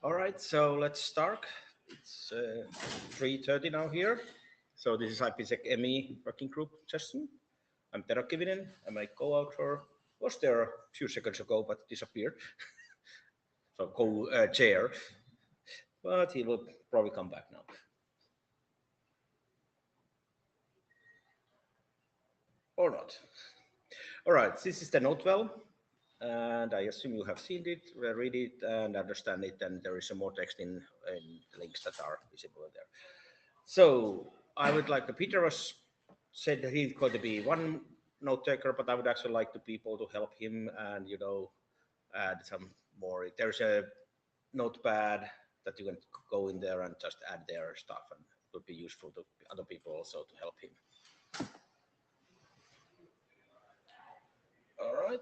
All right, so let's start. It's 3:30 now here. So this is IPSECME working group session. I'm Tero Kivinen, and my co-author was there a few seconds ago, but disappeared. So co-chair, but he will probably come back now. Or not. All right, this is the note well, and I assume you have seen it, read it, and understand it, and there is some more text in the links that are visible there. So I would like to, Peter was said that he's going to be one note taker, but I would actually like the people to help him and, add some more. There's a notepad that you can go in there and just add their stuff, and it would be useful to other people also to help him. All right.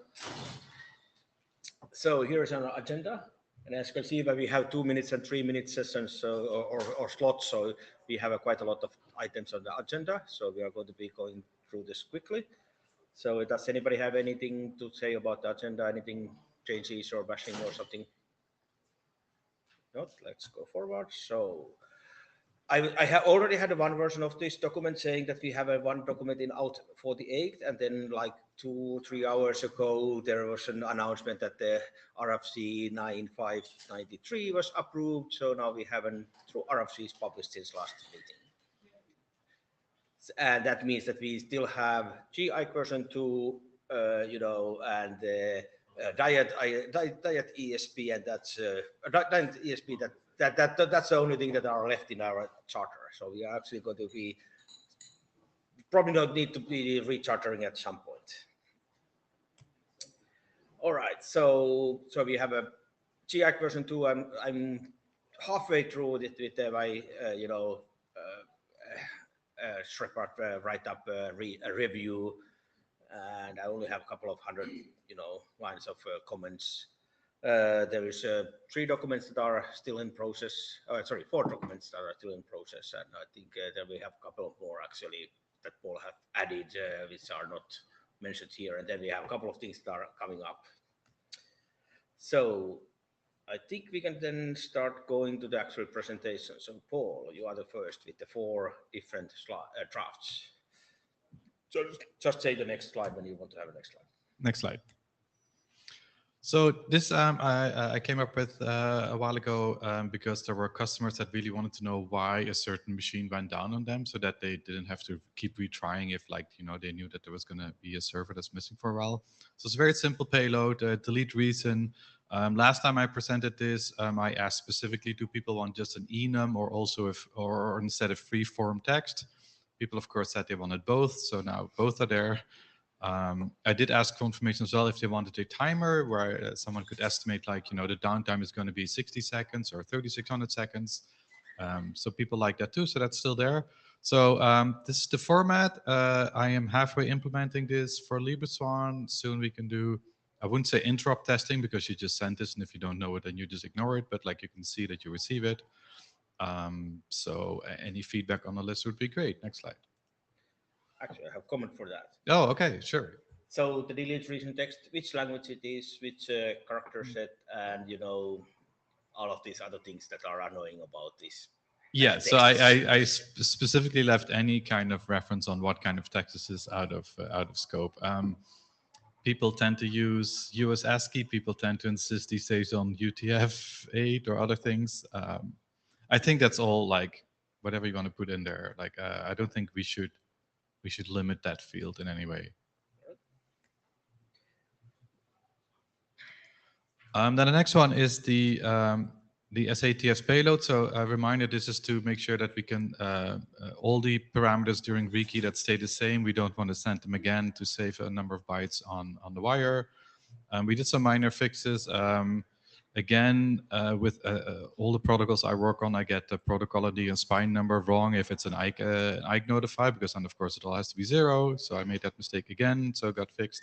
So here's an agenda. And as you can see, we have 2 minutes and 3 minute sessions or slots. So we have quite a lot of items on the agenda. So we are going to be going through this quickly. So does anybody have anything to say about the agenda? Anything changes or bashing or something? Not. Let's go forward. So I have already had one version of this document saying that we have one document in out 48, and then like 2-3 hours ago there was an announcement that the RFC 9593 was approved. So now we haven't through RFCs published since last meeting, and that means that we still have GI version 2, and the diet ESP, and that's diet ESP that's the only thing that are left in our charter. So we are actually going to be probably not need to be rechartering at some point. All right, so we have a GI version 2. I'm halfway through it with my Shrepard write up a review, and I only have a couple of hundred lines of comments. There is 3 documents that are still in process. 4 documents that are still in process, and I think that we have a couple of more actually that Paul have added, which are not mentioned here, and then we have a couple of things that are coming up. So I think we can then start going to the actual presentation. So Paul, you are the first with the 4 different drafts. So just say the next slide when you want to have a next slide. Next slide. So this I came up with a while ago because there were customers that really wanted to know why a certain machine went down on them, so that they didn't have to keep retrying if, like, they knew that there was going to be a server that's missing for a while. So it's a very simple payload, delete reason. Last time I presented this, I asked specifically, do people want just an enum or instead of free form text? People, of course, said they wanted both, so now both are there. I did ask confirmation as well if they wanted a timer where someone could estimate, like, the downtime is going to be 60 seconds or 3600 seconds. So people like that too, so that's still there. So this is the format. I am halfway implementing this for LibreSwan. Soon we can do, I wouldn't say interrupt testing because you just sent this, and if you don't know it, then you just ignore it, but like you can see that you receive it. So any feedback on the list would be great. Next slide. Actually, I have a comment for that. Oh, okay, sure. So the delete reason text, which language it is, which character set, and all of these other things that are annoying about this. Yeah, so I specifically left any kind of reference on what kind of text this is out of scope. People tend to use US ASCII. People tend to insist these days on UTF-8 or other things. I think that's all, like, whatever you want to put in there. Like, I don't think we should limit that field in any way. Then the next one is the SATS payload. So a reminder, this is to make sure that we can, all the parameters during Wiki that stay the same, we don't want to send them again to save a number of bytes on the wire. We did some minor fixes. Again, with all the protocols I work on, I get the protocol ID and spine number wrong if it's an IKE notify, because then of course it all has to be 0. So I made that mistake again, so it got fixed.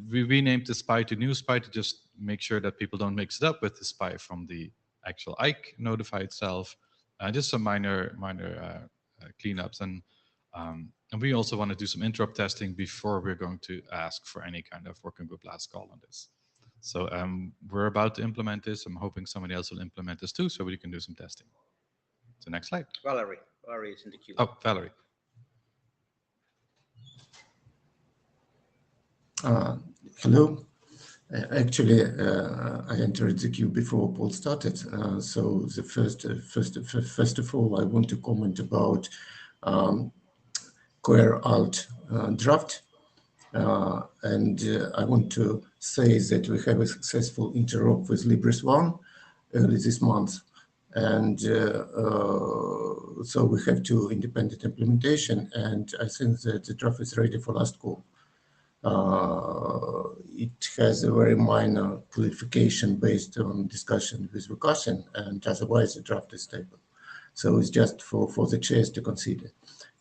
We renamed the SPI to new SPI to just make sure that people don't mix it up with the SPI from the actual IKE notify itself. Just some minor cleanups, and we also want to do some interrupt testing before we're going to ask for any kind of working group last call on this. So we're about to implement this. I'm hoping somebody else will implement this too, so we can do some testing. So next slide. Valerie is in the queue. Oh, Valerie. Hello. Actually, I entered the queue before Paul started. So the first of all, I want to comment about Core Alt draft. And I want to say that we have a successful interop with Libris One early this month. And so we have 2 independent implementation, and I think that the draft is ready for last call. It has a very minor clarification based on discussion with Vukasin, and otherwise the draft is stable. So it's just for the chairs to consider.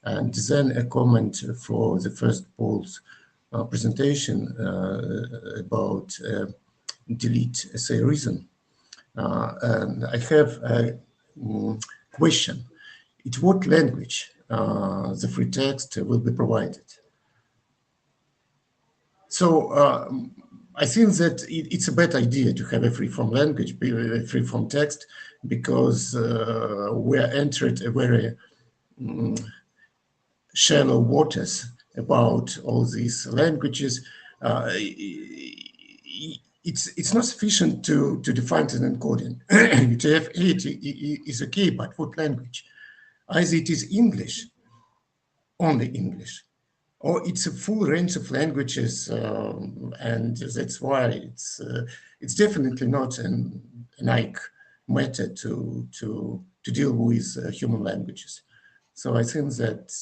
And then a comment for the first Paul's presentation about delete essay reason. And I have a question. In what language the free text will be provided? So I think that it's a bad idea to have a free-form language, a free-form text, because we are entered a very shallow waters about all these languages. It's not sufficient to define an encoding. UTF-8 is okay, but what language? Either it is English, only English, or it's a full range of languages, and that's why it's definitely not an IC matter to deal with human languages. So I think that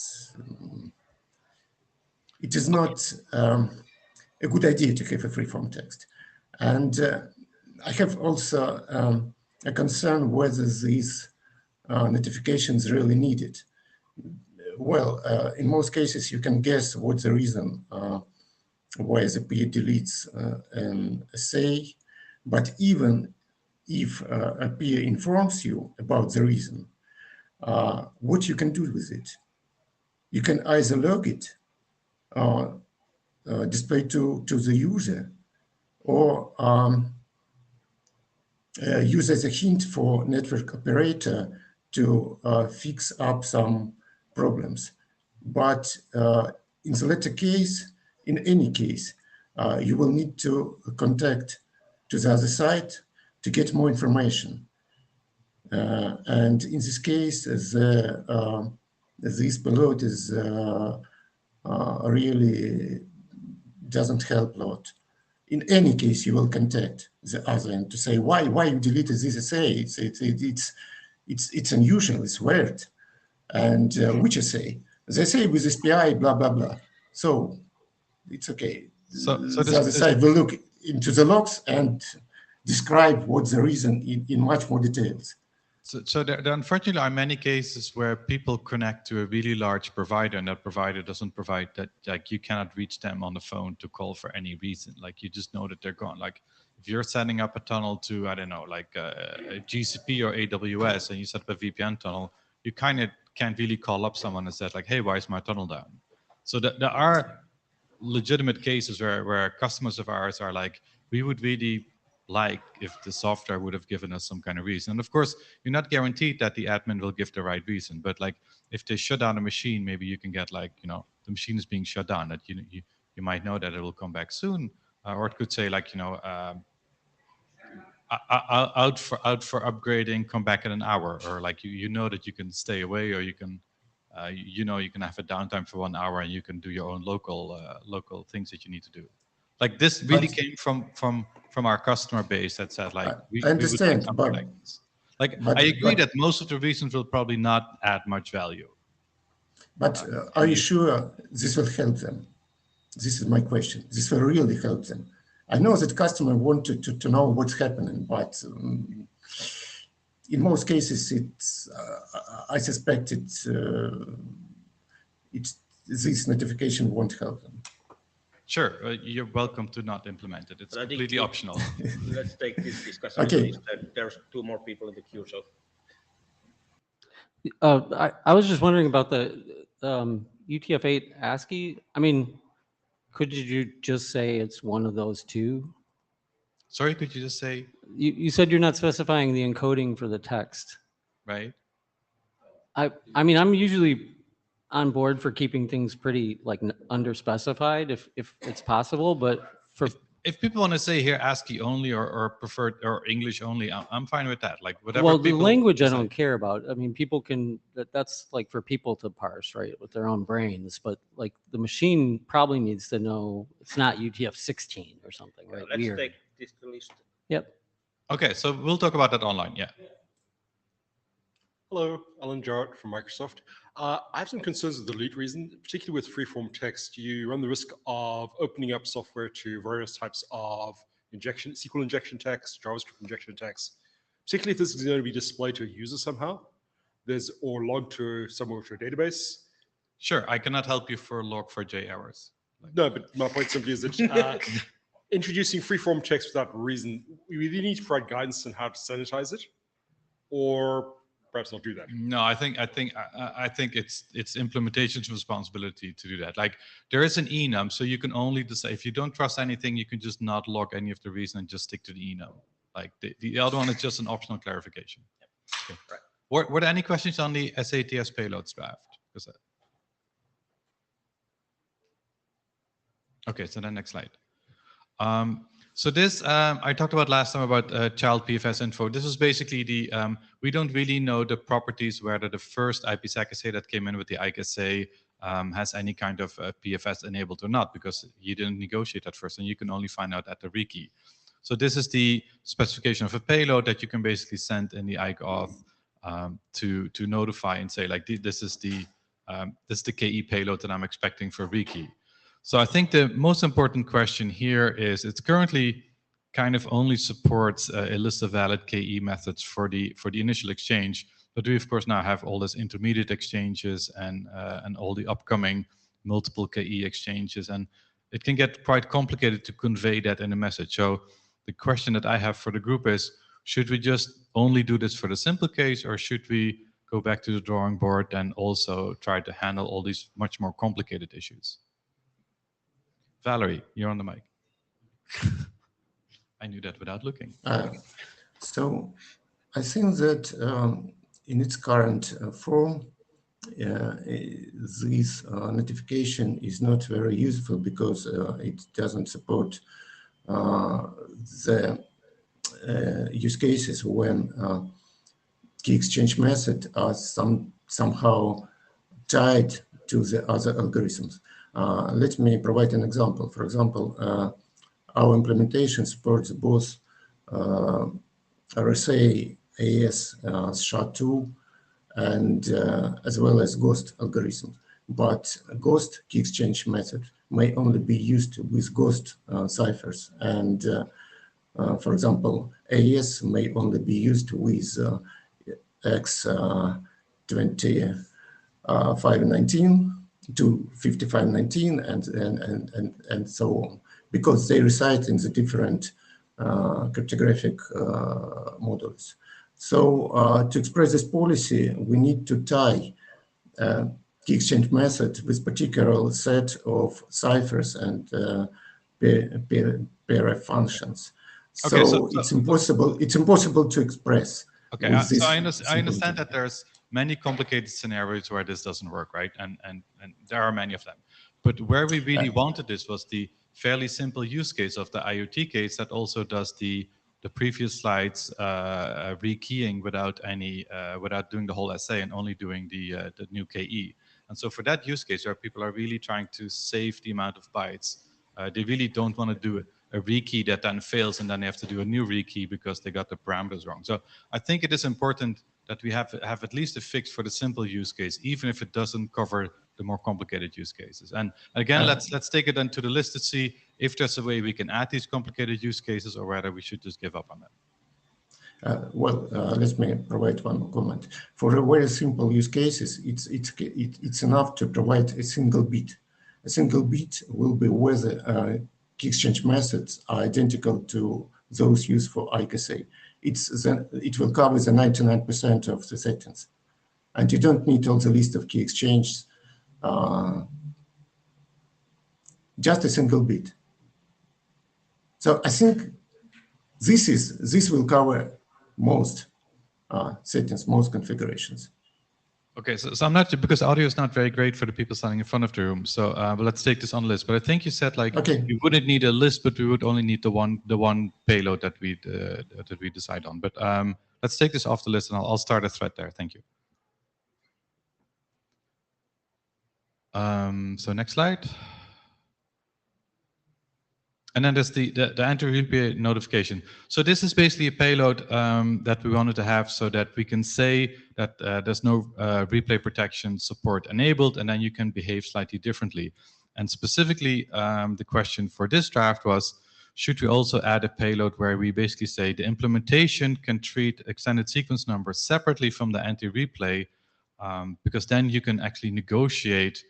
it is not a good idea to have a free-form text. And I have also a concern whether these notifications really needed. Well, in most cases, you can guess what's the reason why the peer deletes an essay. But even if a peer informs you about the reason, what you can do with it? You can either log it, display to the user, or use as a hint for network operator to fix up some problems. But in the latter case, in any case, you will need to contact to the other side to get more information. And in this case, this payload is really doesn't help a lot. In any case, you will contact the other end to say why you deleted this essay. It's unusual. It's weird. And which essay? The essay with SPI, blah blah blah. So it's okay. So the other side will look into the logs and describe what's the reason in much more details. So there unfortunately are many cases where people connect to a really large provider, and that provider doesn't provide that, like you cannot reach them on the phone to call for any reason. Like you just know that they're gone. Like if you're setting up a tunnel to, I don't know, like a GCP or AWS, and you set up a VPN tunnel, you kind of can't really call up someone and say like, hey, why is my tunnel down? So there are legitimate cases where customers of ours are like, we would really like if the software would have given us some kind of reason. And of course, you're not guaranteed that the admin will give the right reason, but like if they shut down a machine, maybe you can get like, you know, the machine is being shut down, that you might know that it will come back soon, or it could say like, you know, out for upgrading, come back in an hour, or like you know that you can stay away, or you can you know you can have a downtime for 1 hour and you can do your own local things that you need to do. Like this really came from our customer base that said like I understand, we would like like this. Like I agree that most of the reasons will probably not add much value. But are you sure this will help them? This is my question. This will really help them. I know that customer wanted to know what's happening, but in most cases, it's I suspect it's this notification won't help them. Sure, you're welcome to not implement it. It's completely optional. Let's take this discussion. Okay. There's 2 more people in the queue, so. I was just wondering about the UTF-8 ASCII. I mean, could you just say it's one of those 2? Sorry, could you just say, You said you're not specifying the encoding for the text. right? I mean, I'm usually on board for keeping things pretty like underspecified if it's possible, but for If people want to say here ASCII only or preferred or English only, I'm fine with that. Like whatever. well, the people language I decide. don't care about. I mean, people can that's like for people to parse, right, with their own brains. But like the machine probably needs to know it's not UTF 16 or something, right? Let's Weird. take this to list. Yep. Okay, so we'll talk about that online. Yeah. Hello, Alan Jarrett from Microsoft. I have some concerns with the delete reason, particularly with freeform text. You run the risk of opening up software to various types of injection, SQL injection text, JavaScript injection text, particularly if this is going to be displayed to a user somehow, or logged to somewhere to a database. Sure, I cannot help you for log4j errors. No, but my point simply is that introducing freeform text without reason, we either need to provide guidance on how to sanitize it, or perhaps not do that. No, I think it's implementation's responsibility to do that. Like there is an enum, so you can only decide if you don't trust anything, you can just not log any of the reason and just stick to the enum. Like the other one is just an optional clarification. Okay. Right. Were there any questions on the SATS payloads draft? Okay, so then next slide. So this, I talked about last time about child PFS info. This is basically the, we don't really know the properties whether the first IPSEC assay that came in with the IKE assay has any kind of PFS enabled or not, because you didn't negotiate that first and you can only find out at the rekey. So this is the specification of a payload that you can basically send in the IKE auth to notify and say like, this is the KE payload that I'm expecting for rekey. So I think the most important question here is it currently kind of only supports a list of valid KE methods for the initial exchange, but we of course now have all these intermediate exchanges and all the upcoming multiple KE exchanges, and it can get quite complicated to convey that in a message. So the question that I have for the group is, should we just only do this for the simple case, or should we go back to the drawing board and also try to handle all these much more complicated issues? Valerie, you're on the mic. I knew that without looking. So I think that in its current form, this notification is not very useful because it doesn't support the use cases when key exchange method are somehow tied to the other algorithms. Let me provide an example. For example, our implementation supports both RSA, AES, SHA-2, and as well as GHOST algorithms. But GHOST key exchange method may only be used with GHOST ciphers. And for example, AES may only be used with X2519 to 5519 and so on, because they reside in the different cryptographic modules. So to express this policy, we need to tie key exchange method with particular set of ciphers and PRF functions. So, Okay, so it's impossible to express. Okay, so I understand that there's many complicated scenarios where this doesn't work, right? And there are many of them. But where we really wanted this was the fairly simple use case of the IoT case that also does the previous slides rekeying without doing the whole essay and only doing the new KE. And so for that use case where people are really trying to save the amount of bytes, they really don't want to do a rekey that then fails and then they have to do a new rekey because they got the parameters wrong. So I think it is important that we have at least a fix for the simple use case, even if it doesn't cover the more complicated use cases. And again, let's take it then to the list to see if there's a way we can add these complicated use cases or whether we should just give up on them. Let me provide one comment. For a very simple use cases, it's enough to provide a single bit. A single bit will be whether key exchange methods are identical to those used for IKE. It will cover the 99% of the settings, and you don't need all the list of key exchanges. Just a single bit. So I think This will cover most settings, most configurations. Okay, so I'm not, because audio is not very great for the people standing in front of the room. So but let's take this on the list. But I think you said like we wouldn't need a list, but we would only need the one payload that we decide on. But let's take this off the list, and I'll start a thread there. Thank you. So next slide. And then there's the anti-replay notification. So this is basically a payload that we wanted to have so that we can say that there's no replay protection support enabled, and then you can behave slightly differently. And specifically, the question for this draft was, should we also add a payload where we basically say the implementation can treat extended sequence numbers separately from the anti-replay, because then you can actually negotiate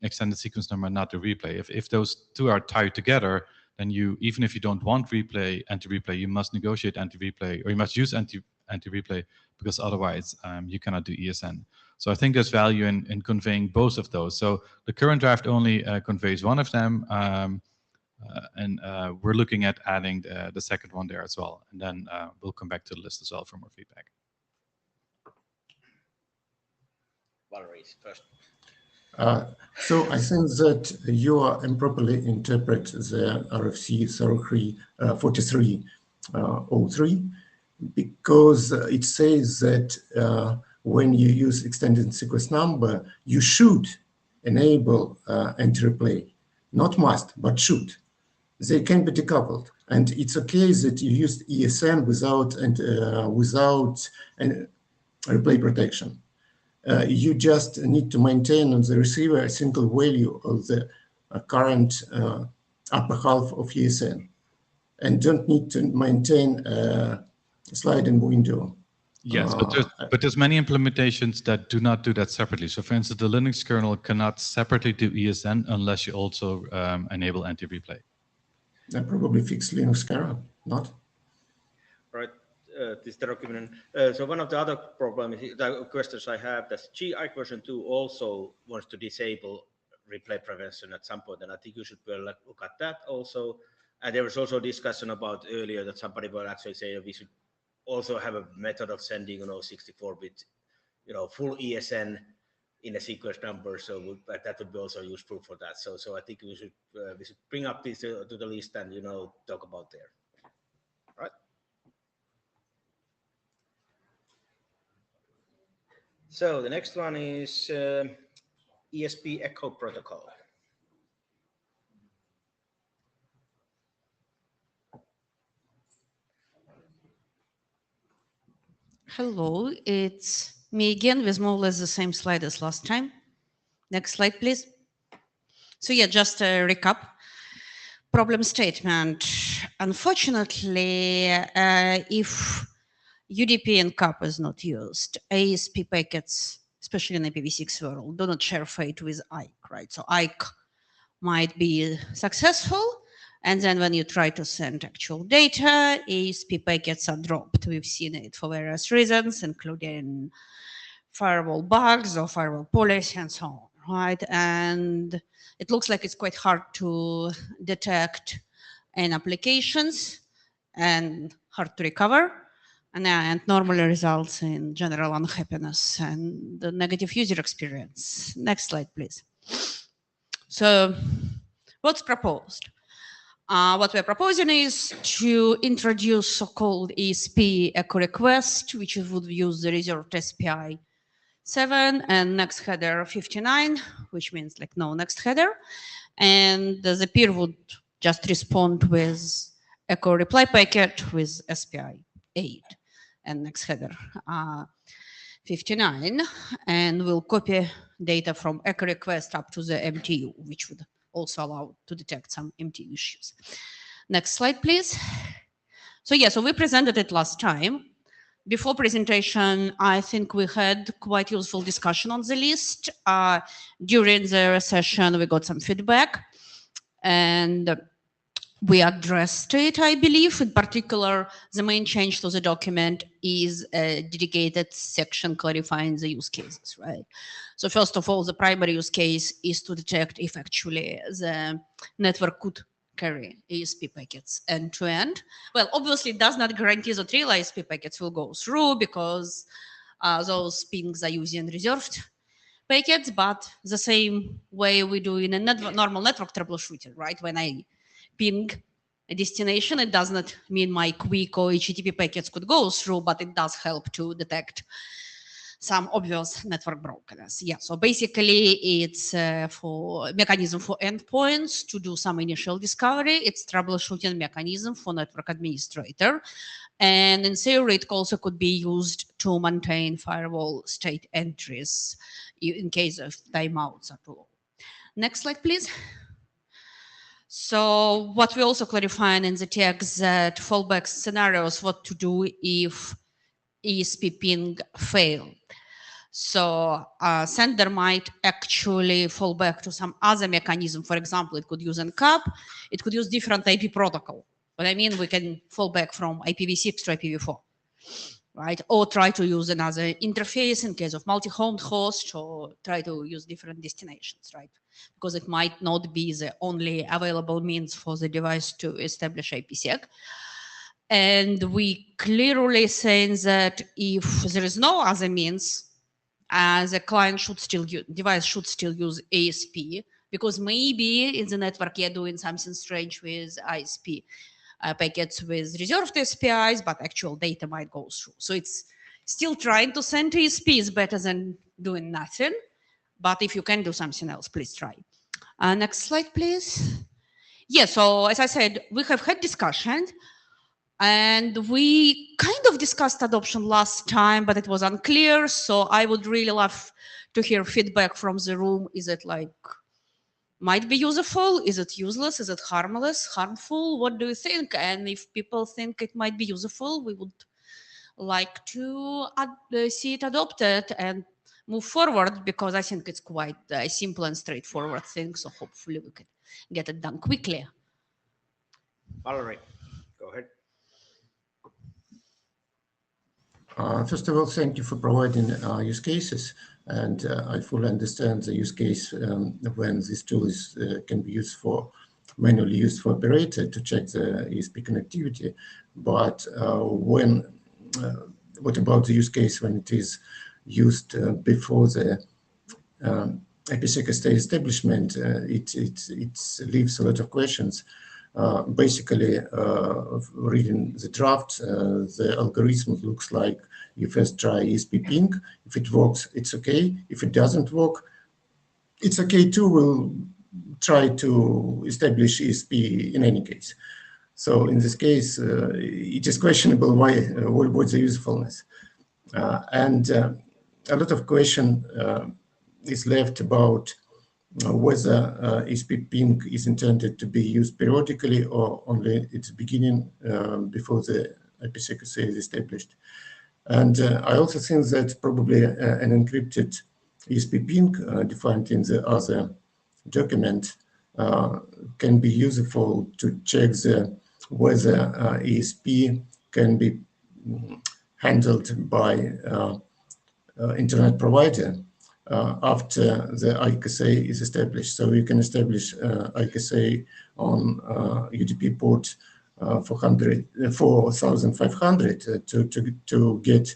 extended sequence number, not the replay. If those two are tied together, then you, even if you don't want anti-replay, you must negotiate anti-replay, or you must use anti-replay, because otherwise you cannot do ESN. So I think there's value in conveying both of those. So the current draft only conveys one of them, and we're looking at adding the second one there as well. And then we'll come back to the list as well for more feedback. Valerie first. So I think that you improperly interpret the RFC 4303 because it says that when you use extended sequence number, you should enable anti-replay. Not must, but should. They can be decoupled. And it's okay that you used ESN without replay protection. You just need to maintain on the receiver a single value of the current upper half of ESN, and don't need to maintain a sliding window. Yes, but there's many implementations that do not do that separately. So for instance, the Linux kernel cannot separately do ESN unless you also enable anti-replay. That probably fix Linux kernel, not? Right. This document. So one of the other questions I have, that GI version 2 also wants to disable replay prevention at some point, and I think you should look at that also. And there was also discussion about earlier that somebody will actually say we should also have a method of sending 64-bit full ESN in a sequence number, so that would be also useful for that. So I think we should bring up this to the list and talk about there. Right. So the next one is ESP echo protocol. Hello, it's me again with more or less the same slide as last time. Next slide, please. So yeah, just a recap. Problem statement. Unfortunately, if UDP and CAP is not used, ASP packets, especially in IPv6 world, do not share fate with IKE, right? So IKE might be successful, and then when you try to send actual data, ASP packets are dropped. We've seen it for various reasons, including firewall bugs or firewall policy and so on, right? And it looks like it's quite hard to detect in applications and hard to recover, and normally results in general unhappiness and the negative user experience. Next slide, please. So what's proposed? What we're proposing is to introduce so-called ESP echo request, which would use the reserved SPI 7 and next header 59, which means like no next header. And the peer would just respond with echo reply packet with SPI 8 and next header 59, and we'll copy data from echo request up to the MTU, which would also allow to detect some MTU issues. Next slide, please. So yeah, so we presented it last time. Before presentation, I think we had quite useful discussion on the list. During the session, we got some feedback and we addressed it, I believe. In particular, the main change to the document is a dedicated section clarifying the use cases, right? So first of all, the primary use case is to detect if actually the network could carry ASP packets end to end. Well, obviously it does not guarantee that real ASP packets will go through because those pings are using reserved packets, but the same way we do in a normal network troubleshooting, right? When I ping a destination, it does not mean my quick or HTTP packets could go through, but it does help to detect some obvious network brokenness. Yeah, so basically it's for mechanism for endpoints to do some initial discovery. It's troubleshooting mechanism for network administrator. And in theory, it also could be used to maintain firewall state entries in case of timeouts are too low. Next slide, please. So what we also clarifying in the text that fallback scenarios, what to do if ESP ping fail. So sender might actually fall back to some other mechanism. For example, it could use NCAP, it could use different IP protocol. But I mean, we can fall back from IPv6 to IPv4, right? Or try to use another interface in case of multi-homed host, or try to use different destinations, right? Because it might not be the only available means for the device to establish IPsec. And we clearly saying that if there is no other means, the client should still use, device should still use ASP, because maybe in the network you're doing something strange with ISP packets with reserved SPIs, but actual data might go through. So it's still trying to send ASP is better than doing nothing. But if you can do something else, please try. Next slide, please. Yeah, so as I said, we have had discussions. And we kind of discussed adoption last time, but it was unclear. So I would really love to hear feedback from the room. Is it like, might be useful? Is it useless? Is it harmful? What do you think? And if people think it might be useful, we would like to see it adopted and move forward, because I think it's quite a simple and straightforward thing. So hopefully we can get it done quickly. Valerie, go ahead. First of all, thank you for providing use cases, and I fully understand the use case when this tool is can be used for manually used for operator to check the ESP connectivity. But what about the use case when it is used before the IPsec state establishment? It leaves a lot of questions. Basically, reading the draft, the algorithm looks like you first try ESP ping. If it works, it's okay. If it doesn't work, it's okay too. We'll try to establish ESP in any case. So in this case, it is questionable what's the usefulness. And a lot of question is left about whether ESP ping is intended to be used periodically or only at the beginning before the IPsec is established. And I also think that probably an encrypted ESP ping defined in the other document can be useful to check whether ESP can be handled by internet provider after the IKSA is established. So you can establish IKSA on UDP port 4500 to get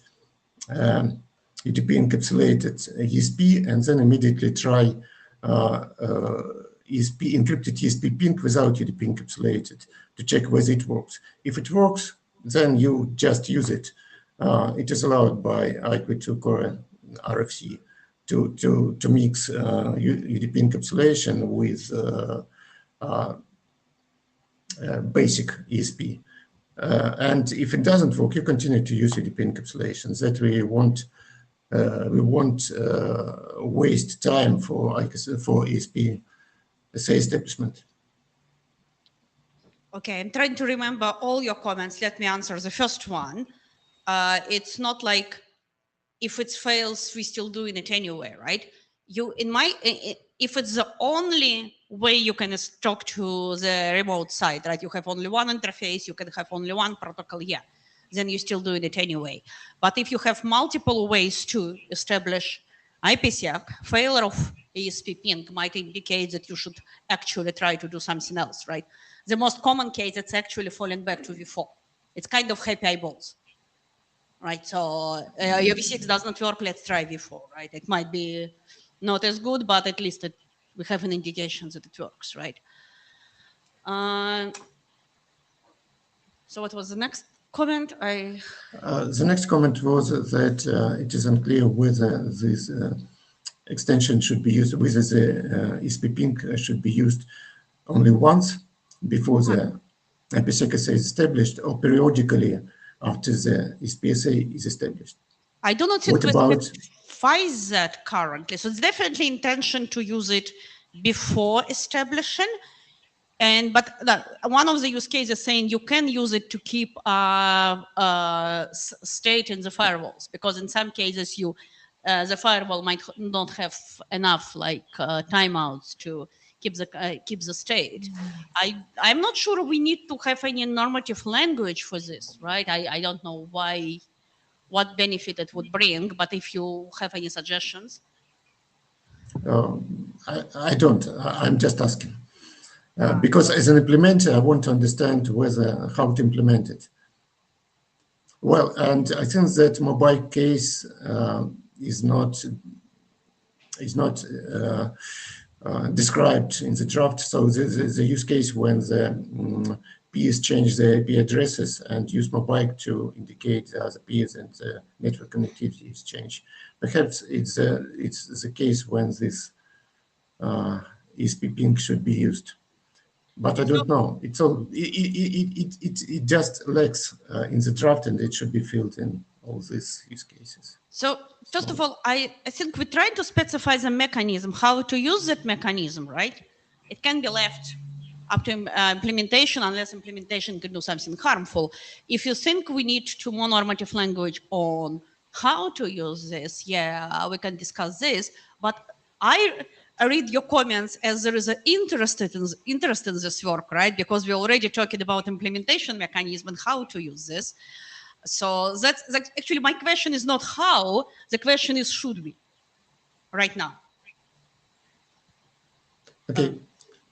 UDP encapsulated ESP, and then immediately try ESP encrypted ESP ping without UDP encapsulated to check whether it works. If it works, then you just use it. It is allowed by IQ2 Core RFC to mix UDP encapsulation with basic ESP. And if it doesn't work, you continue to use UDP encapsulations. That we won't waste time for ESP establishment. Okay, I'm trying to remember all your comments. Let me answer the first one. It's not like if it fails, we still doing it anyway, right? If it's the only way you can talk to the remote side, right? You have only one interface, you can have only one protocol here, then you're still doing it anyway. But if you have multiple ways to establish IPSEC, failure of ESP ping might indicate that you should actually try to do something else, right? The most common case, it's actually falling back to v4. It's kind of happy eyeballs, right? So your v6 does not work, let's try v4, right? It might be not as good, but at least we have an indication that it works, right? So what was the next comment? The next comment was that it is unclear whether this extension should be used, whether the ESP ping should be used only once before the IPSEC is established, or periodically after the ESPSA is established. I do not think What about specifies that currently. So it's definitely intention to use it before establishing. But one of the use cases saying you can use it to keep state in the firewalls, because in some cases the firewall might not have enough timeouts to keep the state. I'm not sure we need to have any normative language for this, right? I don't know what benefit it would bring, but if you have any suggestions. I don't. I'm just asking. Because as an implementer, I want to understand how to implement it. Well, and I think that mobile case is not described in the draft. So the use case when the peers change the IP addresses and use mobile to indicate the peers and the network connectivity is changed. Perhaps it's the case when this ESP ping should be used. But I don't know. It just lacks in the draft, and it should be filled in all these use cases. So first of all, I think we try to specify the mechanism, how to use that mechanism, right? It can be left up to implementation unless implementation can do something harmful. If you think we need to more normative language on how to use this, yeah, we can discuss this. But I read your comments as there is an interest in this work, right? Because we're already talking about implementation mechanism and how to use this. So that's actually my question is not how, the question is should we, right now. Okay,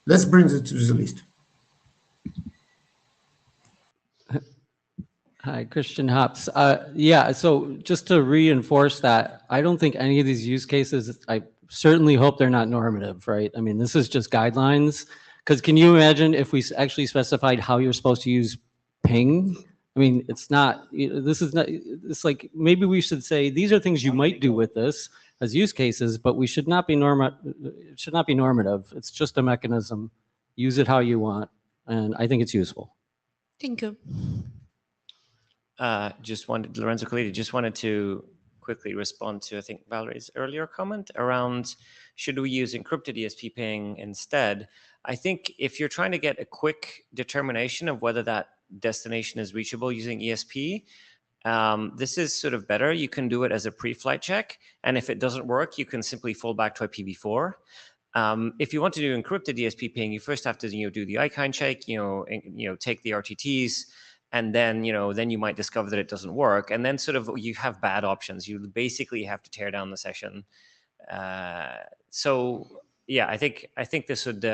let's bring it to the list. Hi, Christian Hops. Yeah, so just to reinforce that, I don't think any of these use cases, I certainly hope they're not normative, right? I mean, this is just guidelines. Because can you imagine if we actually specified how you're supposed to use ping? I mean, it's not, this is not, it's like, maybe we should say, these are things you might do with this as use cases, but we should not be it should not be normative. It's just a mechanism. Use it how you want. And I think it's useful. Thank you. Lorenzo Colletti, just wanted to quickly respond to, I think, Valerie's earlier comment around should we use encrypted ESP ping instead? I think if you're trying to get a quick determination of whether that destination is reachable using ESP, this is sort of better. You can do it as a pre-flight check. And if it doesn't work, you can simply fall back to IPv4. If you want to do encrypted ESP ping, you first have to do the ICANN check, take the RTTs, and then then you might discover that it doesn't work, and then sort of you have bad options. You basically have to tear down the session. So yeah, I think this would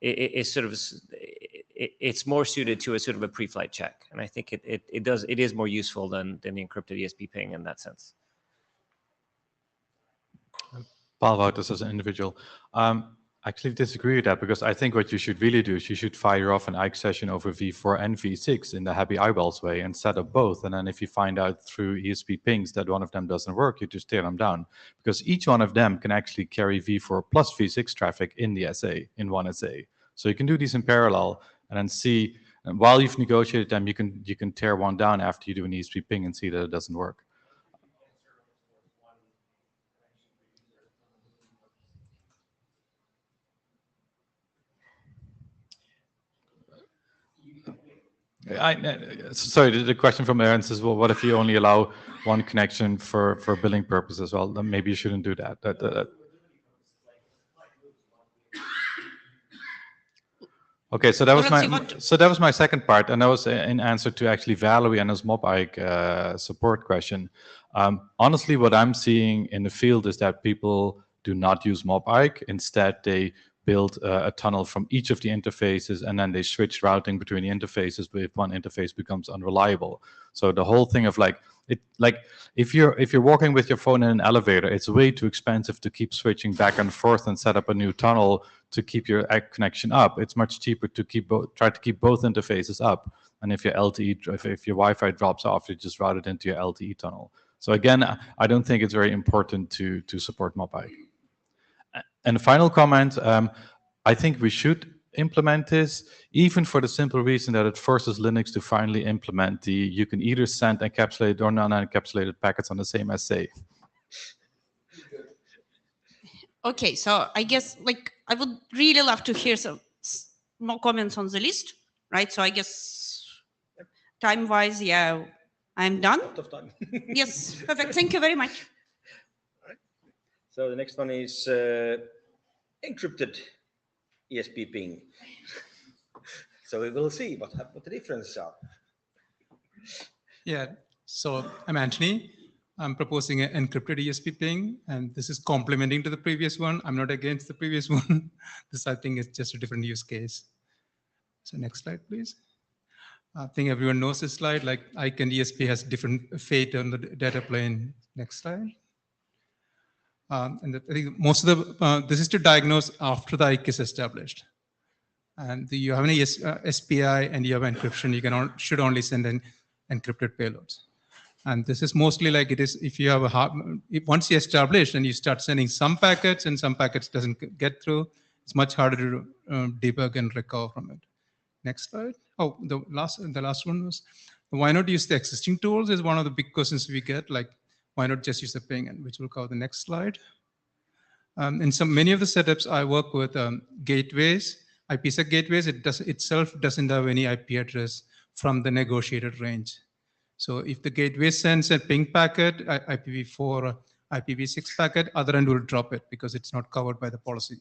it's more suited to a sort of a pre-flight check, and I think it is more useful than the encrypted ESP ping in that sense. Paul Wouters as an individual. I actually disagree with that, because I think what you should really do is you should fire off an IKE session over v4 and v6 in the happy eyeballs way and set up both. And then if you find out through ESP pings that one of them doesn't work, you just tear them down, because each one of them can actually carry v4 plus v6 traffic in the SA, in one SA. So you can do these in parallel and then see, and while you've negotiated them, you can tear one down after you do an ESP ping and see that it doesn't work. Sorry, the question from Ernst is, well, what if you only allow one connection for billing purposes as well? Then maybe you shouldn't do that. Okay, so that was my second part, and that was in answer to actually Valerie and his MobIKE support question. Honestly, what I'm seeing in the field is that people do not use Mobike. Instead, they build a tunnel from each of the interfaces, and then they switch routing between the interfaces if one interface becomes unreliable. So the whole thing of like if you're walking with your phone in an elevator, it's way too expensive to keep switching back and forth and set up a new tunnel to keep your connection up. It's much cheaper to try to keep both interfaces up. And if your LTE, if your Wi-Fi drops off, you just route it into your LTE tunnel. So again, I don't think it's very important to support Mobike. And the final comment, I think we should implement this, even for the simple reason that it forces Linux to finally implement you can either send encapsulated or non-encapsulated packets on the same SA. Okay, so I guess like I would really love to hear some more comments on the list, right? So I guess time-wise, yeah, I'm done. Out of time. Yes, perfect. Thank you very much. So the next one is encrypted ESP ping. So we will see what the differences are. Yeah, so I'm Anthony. I'm proposing an encrypted ESP ping, and this is complementing to the previous one. I'm not against the previous one. This, I think, is just a different use case. So next slide, please. I think everyone knows this slide, like IC and ESP has different fate on the data plane. Next slide. And I think most of this is to diagnose after the IC is established. And you have an SPI and you have encryption, you should only send an encrypted payloads. And this is mostly like it is if you have once you establish and you start sending some packets and some packets doesn't get through, it's much harder to debug and recover from it. Next slide. Oh, the last one was, why not use the existing tools is one of the big questions we get, like why not just use the ping, and which will cover the next slide. In many of the setups I work with gateways, IPsec gateways, it itself doesn't have any IP address from the negotiated range. So if the gateway sends a ping packet, IPv4 or IPv6 packet, other end will drop it because it's not covered by the policy.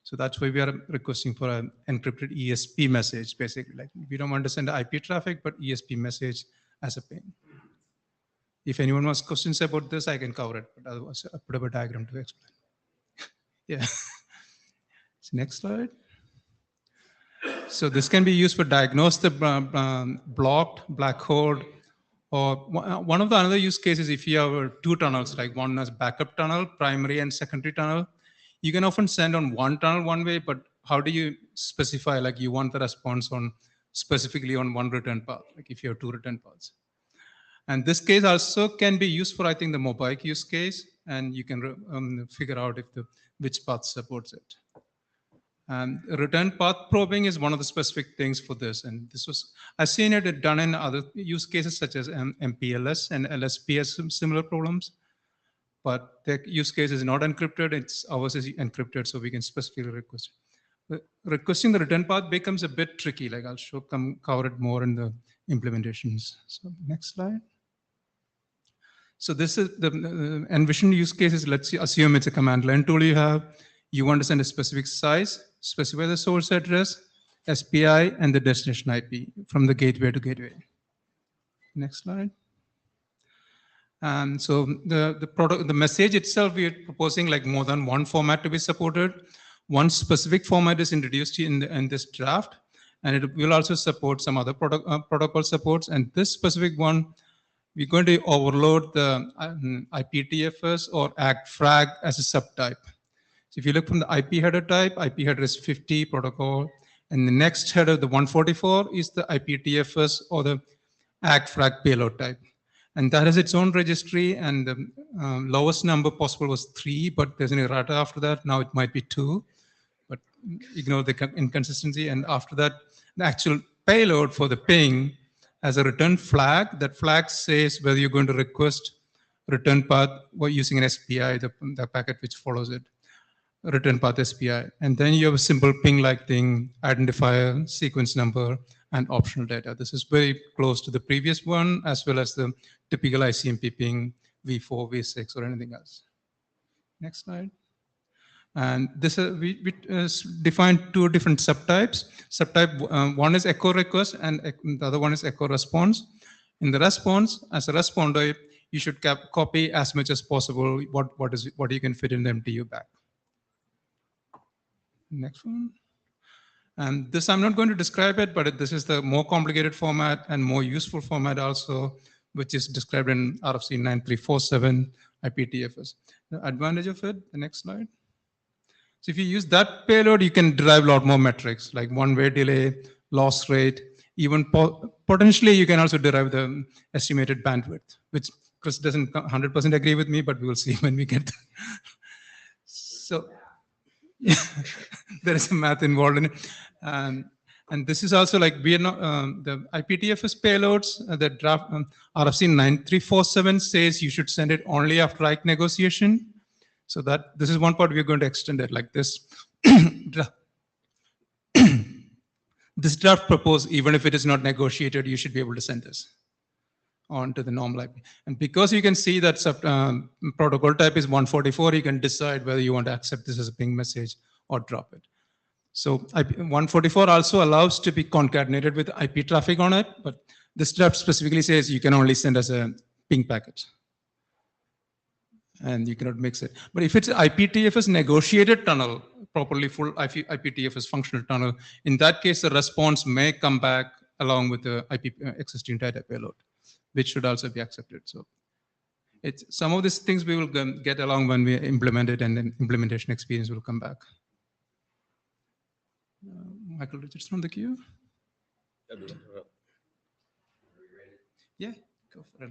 So that's why we are requesting for an encrypted ESP message, basically. Like we don't want to send IP traffic, but ESP message as a ping. If anyone has questions about this, I can cover it, but otherwise I put up a diagram to explain. Yeah. So next slide. So this can be used for diagnose the blocked black hole, or one of the other use cases, if you have two tunnels, like one as backup tunnel, primary and secondary tunnel, you can often send on one tunnel one way, but how do you specify, like you want the response on specifically on one return path, like if you have two return paths. And this case also can be used for, I think, the Mobike use case, and you can figure out if which path supports it. And return path probing is one of the specific things for this. And this was, I've seen it done in other use cases such as MPLS and LSP has some similar problems. But the use case is not encrypted, ours is encrypted, so we can specifically request it. Requesting the return path becomes a bit tricky, like I'll cover it more in the implementations. So next slide. So this is the envisioned use cases. Let's assume it's a command line tool you have. You want to send a specific size, specify the source address, SPI, and the destination IP from the gateway to gateway. Next slide. And so the message itself, we are proposing like more than one format to be supported. One specific format is introduced in this draft, and it will also support some other protocol supports. And this specific one, we're going to overload the IPTFS or ACT-FRAG as a subtype. So if you look from the IP header type, IP header is 50 protocol, and the next header, the 144, is the IPTFS or the ACT-FRAG payload type. And that has its own registry, and the lowest number possible was 3, but there's an errata after that. Now it might be 2, but ignore the inconsistency. And after that, the actual payload for the ping has a return flag. That flag says whether you're going to request return path by using an SPI, the packet which follows it, return path SPI. And then you have a simple ping-like thing, identifier, sequence number, and optional data. This is very close to the previous one, as well as the typical ICMP ping v4, v6, or anything else. Next slide. And this we defined 2 different subtypes. Subtype 1 is echo request, and the other one is echo response. In the response, as a responder, you should copy as much as possible what you can fit in the MTU bag. Next one. And this, I'm not going to describe it, but this is the more complicated format and more useful format also, which is described in RFC 9347 IPTFs. The advantage of it, the next slide. So if you use that payload, you can derive a lot more metrics like one-way delay, loss rate, even potentially you can also derive the estimated bandwidth, which Chris doesn't 100% agree with me, but we will see when we get there. So yeah, there is some math involved in it. And this is also like we are not the IPTFS payloads, the draft RFC 9347 says you should send it only after IC negotiation. So that this is one part we're going to extend it like this. This draft proposed, even if it is not negotiated, you should be able to send this on to the normal IP. And because you can see that protocol type is 144, you can decide whether you want to accept this as a ping message or drop it. So 144 also allows to be concatenated with IP traffic on it, but this draft specifically says you can only send as a ping packet. And you cannot mix it. But if it's IPTFS negotiated tunnel, properly full IPTFS functional tunnel, in that case, the response may come back along with the existing data payload, which should also be accepted. So it's some of these things we will get along when we implement it, and then implementation experience will come back. Michael Richards from the queue. Yeah, go for it.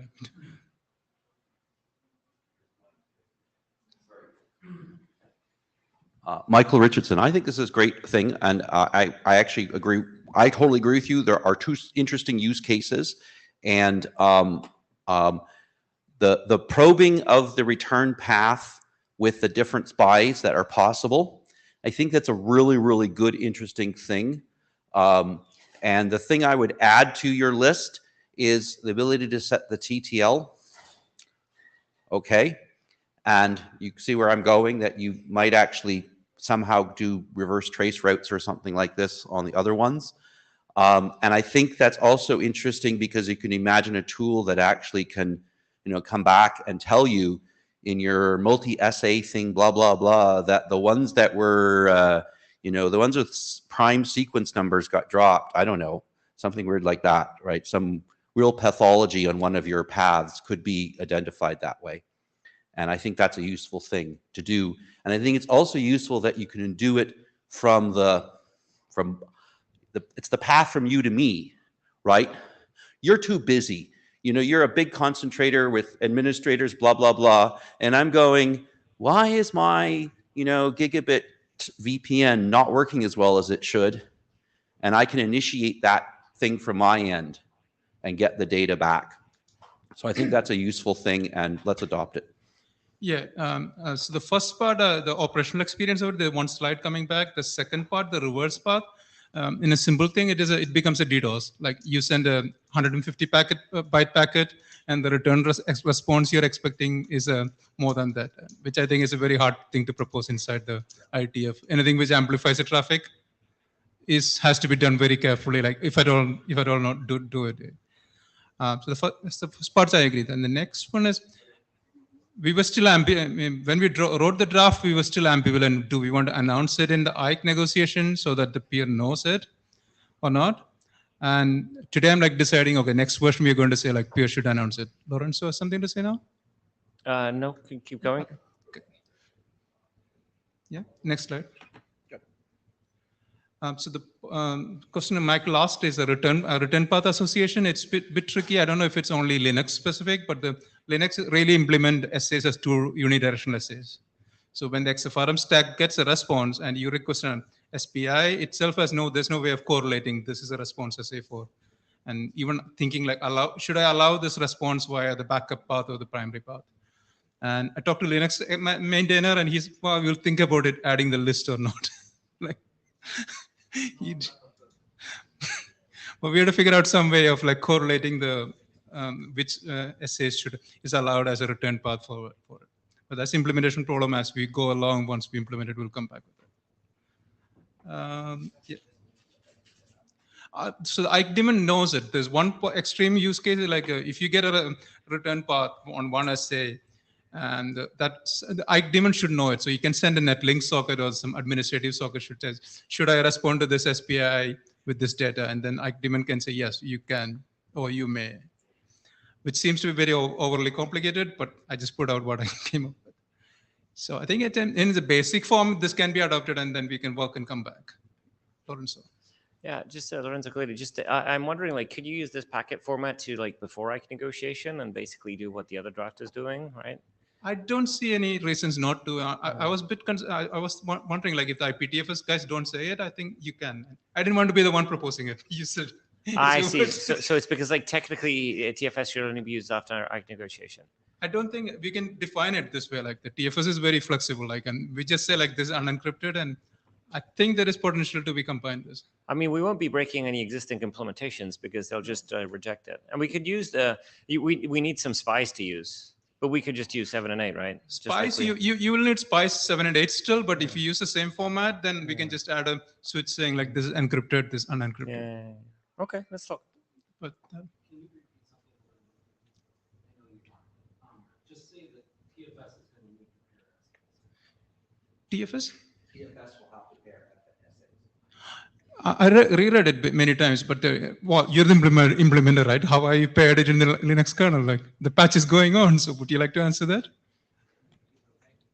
Michael Richardson, I think this is a great thing, and I actually agree. I totally agree with you. There are two interesting use cases, and the probing of the return path with the different spies that are possible. I think that's a really, really good, interesting thing. And the thing I would add to your list is the ability to set the TTL. Okay, and you see where I'm going, that you might actually somehow do reverse trace routes or something like this on the other ones. And I think that's also interesting because you can imagine a tool that actually can, come back and tell you in your multi-essay thing, blah, blah, blah, that the ones that were, the ones with prime sequence numbers got dropped. I don't know, something weird like that, right? Some real pathology on one of your paths could be identified that way. And I think that's a useful thing to do. And I think it's also useful that you can do it it's the path from you to me, right? You're too busy. You're a big concentrator with administrators, blah, blah, blah. And I'm going, why is my, gigabit VPN not working as well as it should? And I can initiate that thing from my end and get the data back. So I think that's a useful thing, and let's adopt it. Yeah, so the first part, the operational experience of it, the one slide coming back. The second part, the reverse path, in a simple thing, it becomes a DDoS. Like you send a 150 byte packet, and the return response you're expecting is more than that, which I think is a very hard thing to propose inside the IETF. Anything which amplifies the traffic has to be done very carefully. Like if at all not do it. So the first parts I agree. Then the next one is, we were still when we wrote the draft, we were still ambivalent. Do we want to announce it in the IC negotiation so that the peer knows it or not? And today I'm like deciding, okay, next version we're going to say like peer should announce it. Lorenzo has something to say now? No, keep going. Okay. Yeah, next slide. So the question Michael asked is a return path association. It's a bit tricky. I don't know if it's only Linux specific, but the Linux really implement essays as two unidirectional essays. So when the XFRM stack gets a response and you request an SPI, itself there's no way of correlating this is a response essay for. And even thinking like, should I allow this response via the backup path or the primary path? And I talked to Linux maintainer, and we'll think about it, adding the list or not. Like, but we have to figure out some way of like correlating the which essays is allowed as a return path for it. But that's implementation problem as we go along. Once we implement it, we'll come back with it. Yeah. So the Ike daemon knows it. There's one extreme use case, like if you get a return path on one essay, and that's the Ike daemon should know it. So you can send a netlink socket or some administrative socket should I respond to this SPI with this data? And then Ike daemon can say, yes, you can, or you may, which seems to be very overly complicated, but I just put out what I came up with. So I think in the basic form, this can be adopted, and then we can work and come back. Lorenzo. Yeah, just Lorenzo Colletti, just I'm wondering, like, could you use this packet format to like before Ike negotiation and basically do what the other draft is doing, right? I don't see any reasons not to. I was a bit I was wondering, like, if the IPTFS guys don't say it, I think you can. I didn't want to be the one proposing it. You said. I see. So it's because like technically TFS should only be used after Ike negotiation. I don't think we can define it this way. Like the TFS is very flexible. Like, and we just say like this is unencrypted, and I think there is potential to be combined this. I mean, we won't be breaking any existing implementations because they'll just reject it. And we could use we need some spies to use, but we could just use 7 and 8, right? Spies, you will need spies 7 and 8 still, but if you use the same format, then we can just add a switch saying like this is encrypted, this is unencrypted. Yeah. Okay, let's talk. But just say that TFS is going to need TFS? TFS will have to pair essays. I reread it many times, but well, you're the implementer, right? How are you paired it in the Linux kernel? Like the patch is going on, so would you like to answer that?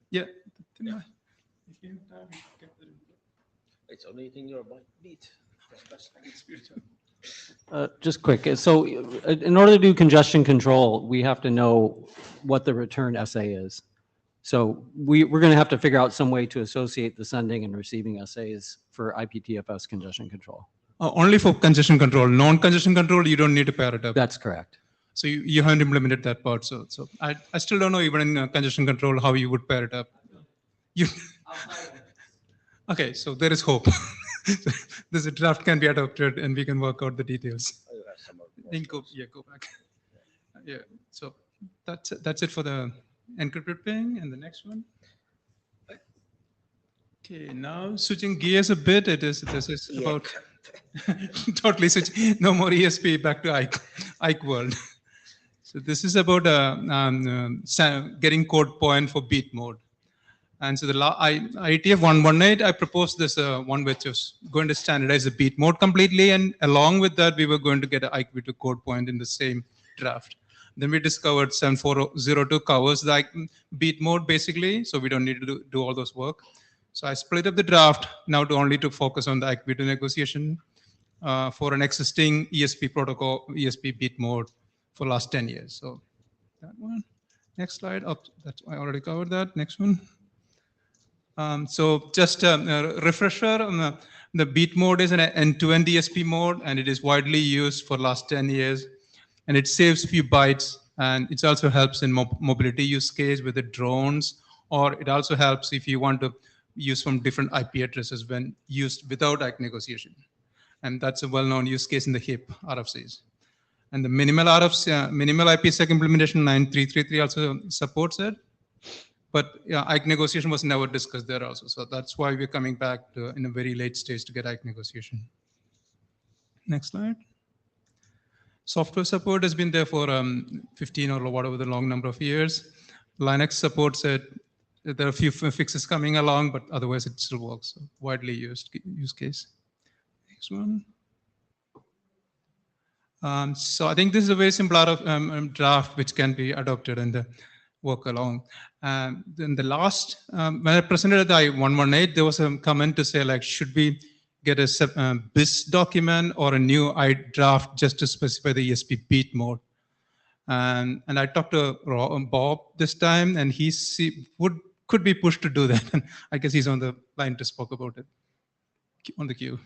Yeah. It's only thing you're about neat. Just quick. So in order to do congestion control, we have to know what the return essay is. So we're going to have to figure out some way to associate the sending and receiving essays for IPTFS congestion control. Only for congestion control. Non-congestion control, you don't need to pair it up. That's correct. So you haven't implemented that part. So I still don't know even in congestion control how you would pair it up. Okay, so there is hope. This draft can be adopted and we can work out the details. Go back. Yeah, so that's it for the encrypted ping. And the next one. Okay, now switching gears a bit. This is about totally switching. No more ESP, back to Ike world. So this is about getting code point for beat mode. And so the IETF 118, I proposed this one which was going to standardize the beat mode completely. And along with that, we were going to get an IKV2 code point in the same draft. Then we discovered 7402 covers the beat mode basically. So we don't need to do all those work. So I split up the draft now to focus on the IKV2 negotiation for an existing ESP protocol, ESP beat mode for last 10 years. So that one. Next slide. Oh, I already covered that. Next one. So just a refresher, the beat mode is an end-to-end ESP mode, and it is widely used for last 10 years. And it saves few bytes, and it also helps in mobility use case with the drones, or it also helps if you want to use from different IP addresses when used without Ike negotiation. And that's a well-known use case in the HIP RFCs. And the minimal IPSEC implementation 9333 also supports it. But yeah, Ike negotiation was never discussed there also. So that's why we're coming back to, in a very late stage to get Ike negotiation. Next slide. Software support has been there for 15 or whatever the long number of years. Linux supports it. There are a few fixes coming along, but otherwise it still works. So widely used use case. Next one. So I think this is a very simple draft which can be adopted and work along. Then the last, when I presented the I118, there was a comment to say like, should we get a BIS document or a new draft just to specify the ESP beat mode? And I talked to Bob this time, and he could be pushed to do that. And I guess he's on the line to speak about it on the queue.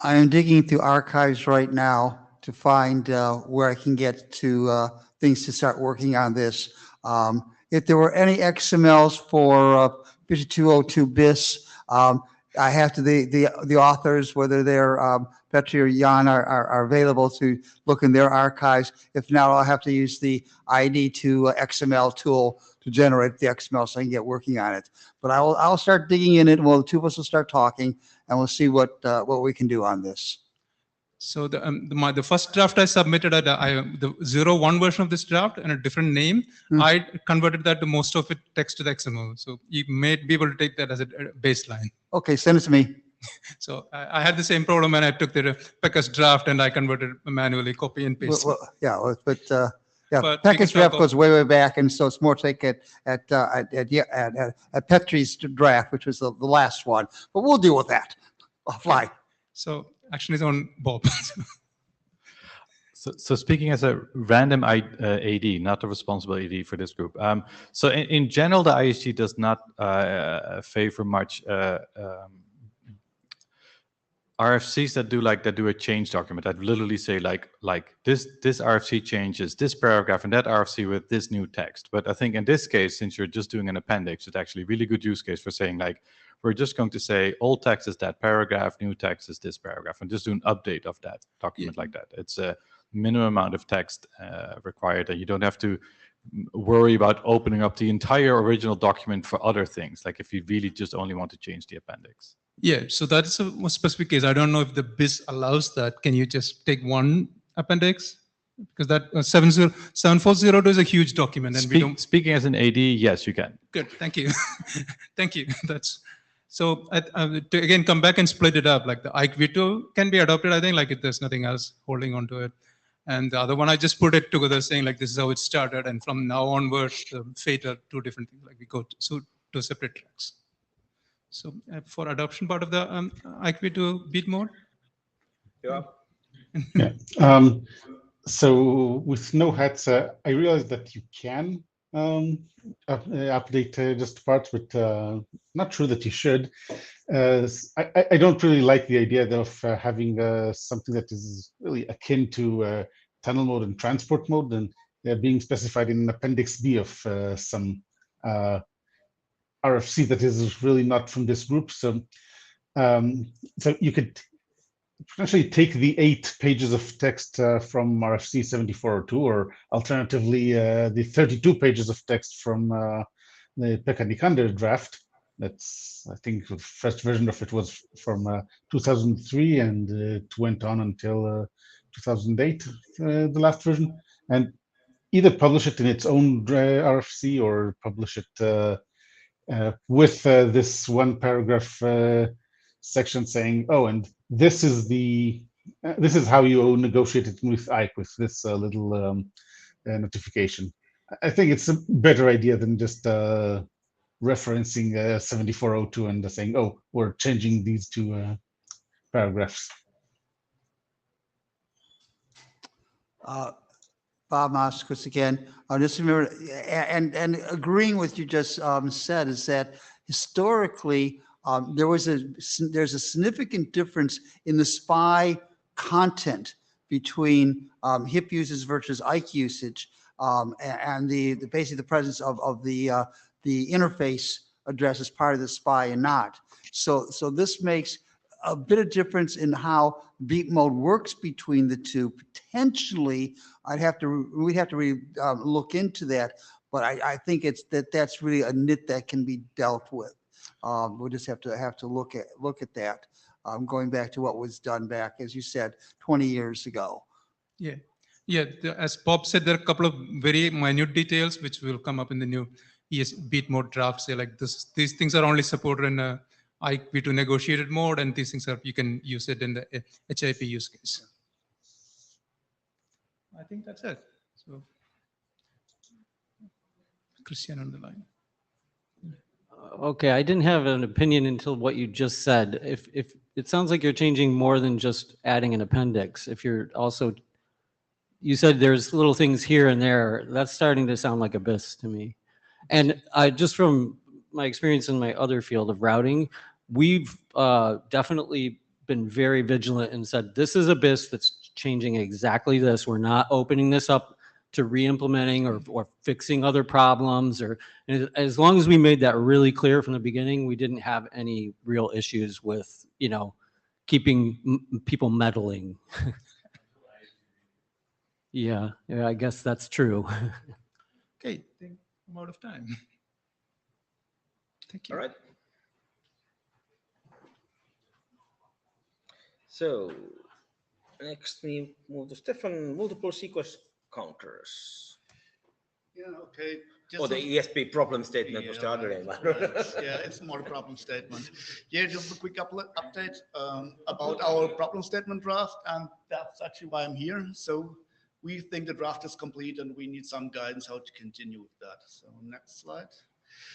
I am digging through archives right now to find where I can get to things to start working on this. If there were any XMLs for 5202 BIS, I have to, the authors, whether they're Petri or Jan are available to look in their archives. If not, I'll have to use the ID2 XML tool to generate the XML so I can get working on it. But I'll start digging in it. Well, the two of us will start talking and we'll see what we can do on this. So the first draft I submitted, the 01 version of this draft and a different name, I converted that to most of it text to the XML. So you may be able to take that as a baseline. Okay, send it to me. So I had the same problem when I took the Pecker's draft and I converted manually, copy and paste. But Pecker's draft goes way back, and so it's more take it at Petri's draft, which was the last one. But we'll deal with that. I'll fly. So action is on Bob. So speaking as a random AD, not the responsible AD for this group. So in general, the ISG does not favor much RFCs that do a change document that literally say like this RFC changes this paragraph and that RFC with this new text. But I think in this case, since you're just doing an appendix, it's actually a really good use case for saying like, we're just going to say old text is that paragraph, new text is this paragraph, and just do an update of that document like that. It's a minimum amount of text required, and you don't have to worry about opening up the entire original document for other things, like if you really just only want to change the appendix. Yeah, so that's a specific case. I don't know if the BIS allows that. Can you just take one appendix? Because that 7402 is a huge document, and we don't. Speaking as an AD, yes, you can. Good, thank you, thank you. That's so. To again come back and split it up. Like the IPSECME can be adopted, I think. Like if there's nothing else holding on to it, and the other one I just put it together, saying like this is how it started, and from now onwards, the fate are two different things. Like we go to two separate tracks. So for adoption part of the IPSECME beat mode. Yeah. So with no hats, I realized that you can update just parts, but not sure that you should. I don't really like the idea of having something that is really akin to tunnel mode and transport mode and being specified in Appendix B of some RFC that is really not from this group. So you could potentially take the 8 pages of text from RFC 7402, or alternatively the 32 pages of text from the Pekka Nikander draft. That's, I think, the first version of it was from 2003, and it went on until 2008, the last version. And either publish it in its own RFC or publish it with this one paragraph section saying, oh, and this is how you negotiate it with Ike, with this little notification. I think it's a better idea than just referencing 7402 and saying, oh, we're changing these two paragraphs. Bob Moskowitz again. Just remember, and agreeing with you just said is that historically there's a significant difference in the SPI content between HIP usage versus Ike usage, and basically the presence of the interface address as part of the SPI and not. So this makes a bit of difference in how beat mode works between the two. Potentially, we'd have to really look into that, but I think that's really a nit that can be dealt with. We'll just have to look at that, going back to what was done back, as you said, 20 years ago. Yeah. As Bob said, there are a couple of very minute details which will come up in the new beat mode draft. Say like these things are only supported in IPSECME negotiated mode, and these things you can use it in the HIP use case. I think that's it. So, Christian on the line. Okay, I didn't have an opinion until what you just said. If it sounds like you're changing more than just adding an appendix. If you're also, you said there's little things here and there. That's starting to sound like a BIS to me. And just from my experience in my other field of routing, we've definitely been very vigilant and said, this is a BIS that's changing exactly this. We're not opening this up to re-implementing or fixing other problems, or and as long as we made that really clear from the beginning, we didn't have any real issues with, you know, keeping people meddling. Yeah, I guess that's true. Okay, I think I'm out of time. Thank you. All right. So next we move to Stefan, multiple sequence counters. Yeah, okay. Or the ESP problem statement was the other name. Yeah, it's more a problem statement. Yeah, just a quick update about our problem statement draft, and that's actually why I'm here. So we think the draft is complete and we need some guidance how to continue with that. So next slide.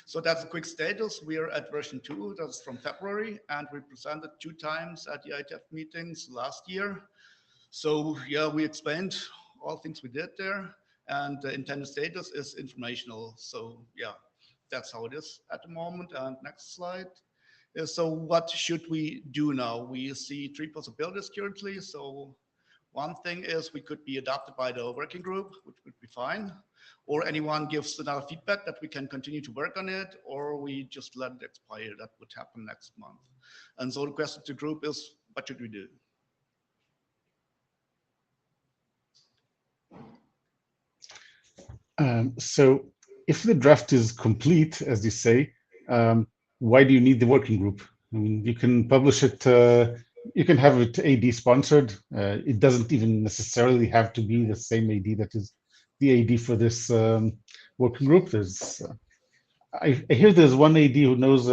So that's a quick status. We are at version 2, that's from February, and we presented 2 times at the IETF meetings last year. So yeah, we explained all things we did there, and the intended status is informational. So yeah, that's how it is at the moment. And next slide. So what should we do now? We see 3 possibilities currently. So one thing is we could be adopted by the working group, which would be fine, or anyone gives another feedback that we can continue to work on it, or we just let it expire. That would happen next month. And so the question to the group is, what should we do? So if the draft is complete, as you say, why do you need the working group? I mean, you can publish it, you can have it AD sponsored. It doesn't even necessarily have to be the same AD that is the AD for this working group. There's, I hear there's one AD who knows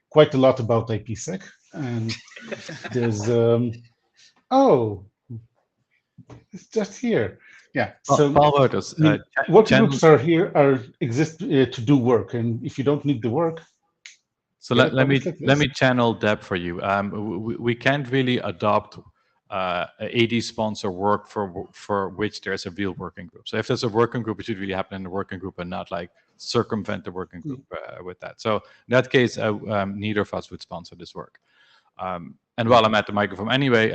quite a lot about IPSEC, and there's, oh, it's just here. Yeah. So working groups are here, exist to do work, and if you don't need the work, so let me channel Deb for you. We can't really adopt AD sponsor work for which there's a real working group. So if there's a working group, it should really happen in the working group and not like circumvent the working group with that. So in that case, neither of us would sponsor this work. And while I'm at the microphone anyway,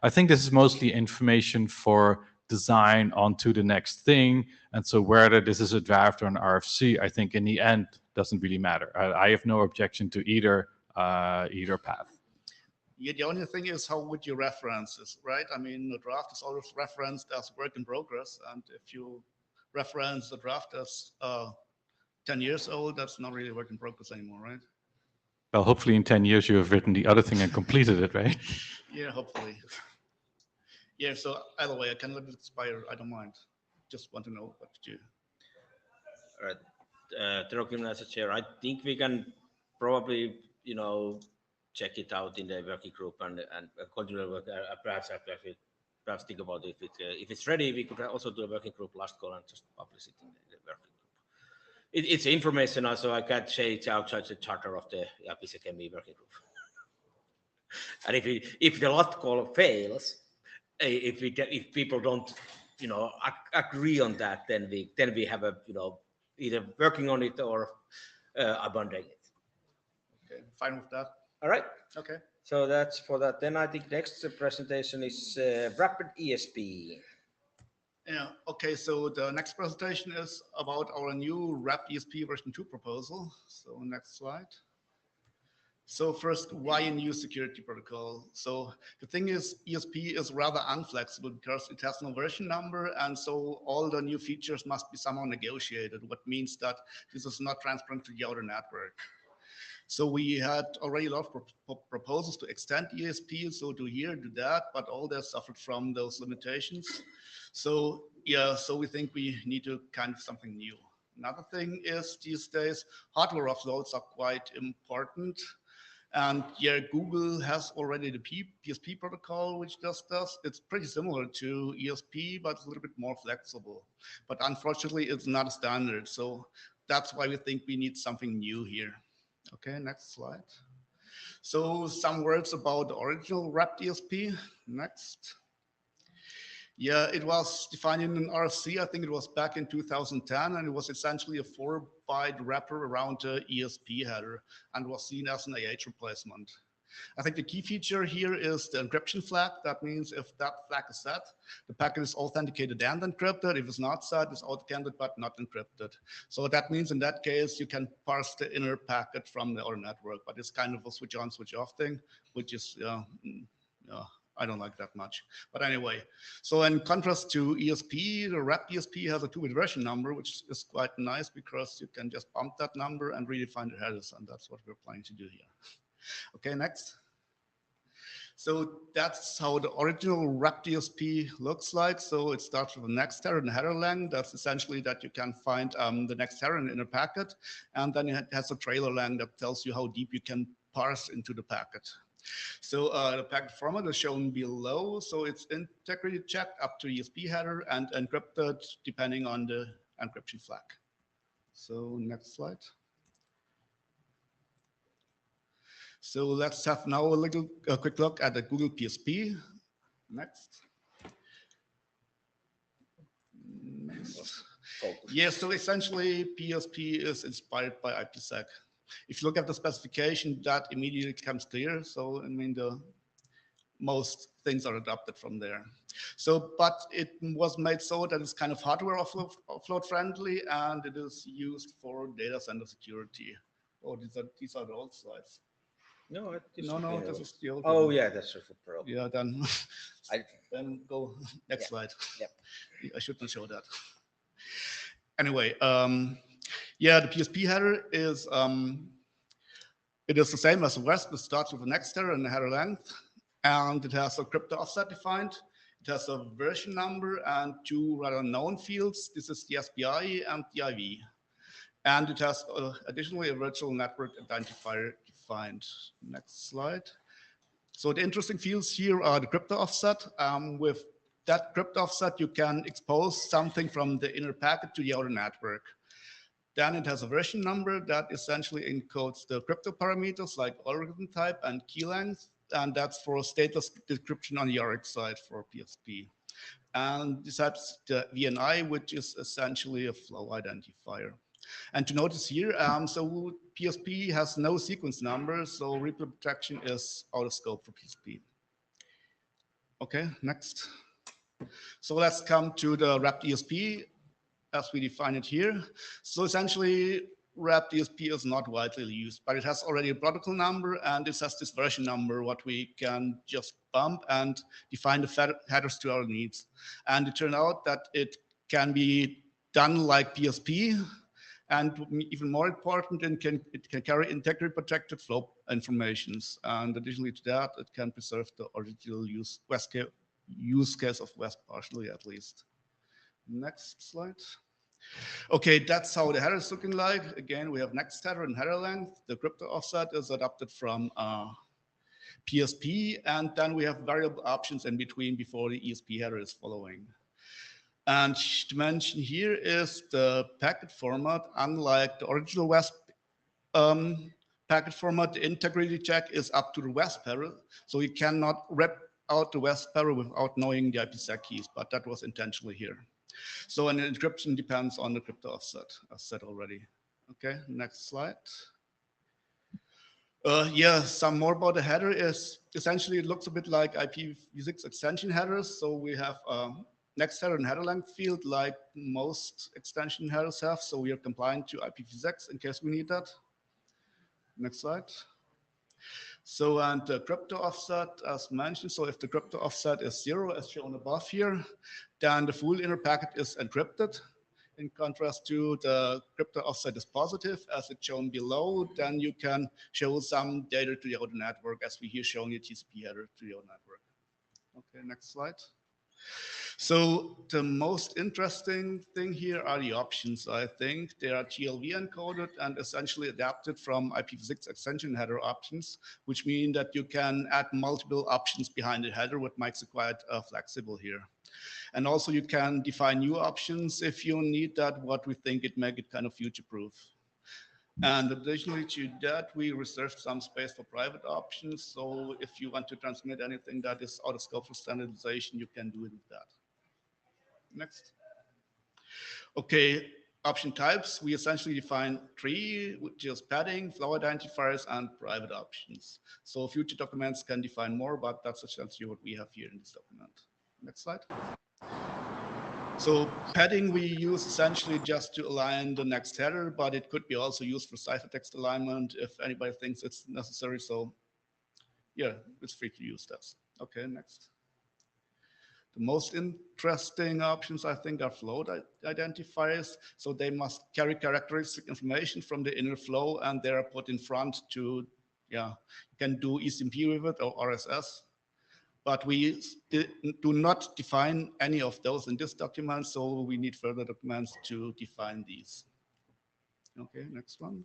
I think this is mostly information for design onto the next thing. And so whether this is a draft or an RFC, I think in the end doesn't really matter. I have no objection to either path. Yeah, the only thing is, how would you reference this, right? I mean, the draft is always referenced as work in progress. And if you reference the draft as 10 years old, that's not really work in progress anymore, right? Well, hopefully in 10 years you have written the other thing and completed it, right? Yeah, hopefully. Yeah, so either way, I can let it expire. I don't mind. Just want to know what to do. All right, the document chair. I think we can probably, you know, check it out in the working group and continue to work. Perhaps think about it. If it's ready, we could also do a working group last call and just publish it in the working group. It's information, also I can't say it's outside the charter of the IPSECME working group. And if the last call fails, if people don't, you know, agree on that, then we have a, you know, either working on it or abandoning it. Okay, fine with that. All right. Okay. So that's for that. Then I think next presentation is Rapid ESP. Yeah. Okay. So the next presentation is about our new Rapid ESP version 2 proposal. So next slide. So first, why a new security protocol? So the thing is, ESP is rather unflexible because it has no version number, and so all the new features must be somehow negotiated, what means that this is not transparent to the outer network. So we had already a lot of proposals to extend ESP, so do here, do that, but all that suffered from those limitations. So yeah, so we think we need to kind of something new. Another thing is, these days, hardware offloads are quite important. And yeah, Google has already the PSP protocol, which does this. It's pretty similar to ESP, but it's a little bit more flexible. But unfortunately, it's not a standard. So that's why we think we need something new here. Okay, next slide. So some words about the original wrapped ESP. Next. Yeah, it was defined in an RFC. I think it was back in 2010, and it was essentially a 4-byte wrapper around the ESP header and was seen as an AH replacement. I think the key feature here is the encryption flag. That means if that flag is set, the packet is authenticated and encrypted. If it's not set, it's authenticated but not encrypted. So that means in that case, you can parse the inner packet from the outer network, but it's kind of a switch on, switch off thing, which is, I don't like that much. But anyway, so in contrast to ESP, the wrap ESP has a 2-bit version number, which is quite nice because you can just bump that number and redefine the headers, and that's what we're planning to do here. Okay, next. So that's how the original wrap DSP looks like. So it starts with the next header and header length. That's essentially that you can find the next header in a packet. And then it has a trailer length that tells you how deep you can parse into the packet. So the packet format is shown below. So it's integrity checked up to ESP header and encrypted depending on the encryption flag. So next slide. So let's have now a quick look at the Google PSP. Next. Yeah, so essentially PSP is inspired by IPSEC. If you look at the specification, that immediately becomes clear. So I mean, most things are adopted from there. So, but it was made so that it's kind of hardware offload friendly, and it is used for data center security. Oh, these are the old slides. No, this is the old Oh, one. yeah, that's for Pro. Yeah, then, then go next slide. Yep. I shouldn't show that. Anyway, yeah, the PSP header is it is the same as the rest. It starts with an next header and a header length, and it has a crypto offset defined. It has a version number and 2 rather known fields. This is the SPI and the IV. And it has additionally a virtual network identifier defined. Next slide. So the interesting fields here are the crypto offset. With that crypto offset, you can expose something from the inner packet to the outer network. Then it has a version number that essentially encodes the crypto parameters like algorithm type and key length. And that's for stateless decryption on the RX side for PSP. And besides the VNI, which is essentially a flow identifier. And to notice here, so PSP has no sequence number, so replay protection is out of scope for PSP. Okay, next. So let's come to the wrapped ESP as we define it here. So essentially, wrapped ESP is not widely used, but it has already a protocol number, and it has this version number, what we can just bump and define the headers to our needs. And it turned out that it can be done like PSP, and even more important, it can carry integrity protected flow informations. And additionally to that, it can preserve the original use case of WES partially at least. Next slide. Okay, that's how the header is looking like. Again, we have next header and header length. The crypto offset is adapted from PSP, and then we have variable options in between before the ESP header is following. And to mention here is the packet format. Unlike the original WESP packet format, the integrity check is up to the WESP header, so you cannot rip out the WESP header without knowing the IPsec keys, but that was intentionally here. So an encryption depends on the crypto offset, as said already. Okay, next slide. Yeah, some more about the header is essentially it looks a bit like IPv6 extension headers. So we have next header and header length field like most extension headers have. So we are compliant to IPv6 in case we need that. Next slide. So, and the crypto offset as mentioned. So if the crypto offset is 0 as shown above here, then the full inner packet is encrypted. In contrast to the crypto offset is positive as it's shown below, then you can show some data to the outer network as we here showing the TCP header to the outer network. Okay, next slide. So the most interesting thing here are the options, I think. They are TLV encoded and essentially adapted from IPv6 extension header options, which mean that you can add multiple options behind the header, what makes it quite flexible here. And also you can define new options if you need that, what we think it make it kind of future-proof. And additionally to that, we reserved some space for private options. So if you want to transmit anything that is out of scope for standardization, you can do it with that. Next. Okay, option types, we essentially define three, which is padding, flow identifiers, and private options. So future documents can define more, but that's essentially what we have here in this document. Next slide. So padding we use essentially just to align the next header, but it could be also used for ciphertext alignment if anybody thinks it's necessary. So yeah, it's free to use that. Okay, next. The most interesting options, I think, are float identifiers. So they must carry characteristic information from the inner flow, and they are put in front to, yeah, you can do ECMP with it or RSS. But we do not define any of those in this document, so we need further documents to define these. Okay, next one.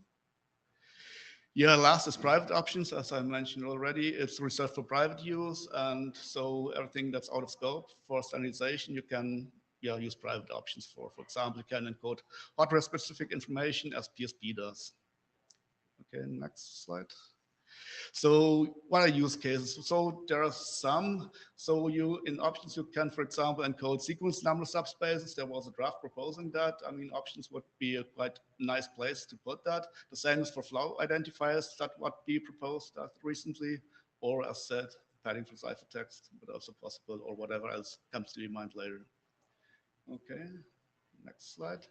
Yeah, last is private options. As I mentioned already, it's reserved for private use. And so everything that's out of scope for standardization, you can use private options for. For example, you can encode hardware-specific information as PSP does. Okay, next slide. So what are use cases? So there are some. So in options, you can, for example, encode sequence number subspaces. There was a draft proposing that. I mean, options would be a quite nice place to put that. The same is for flow identifiers that would be proposed recently, or as said, padding for ciphertext, but also possible, or whatever else comes to your mind later. Okay, next slide.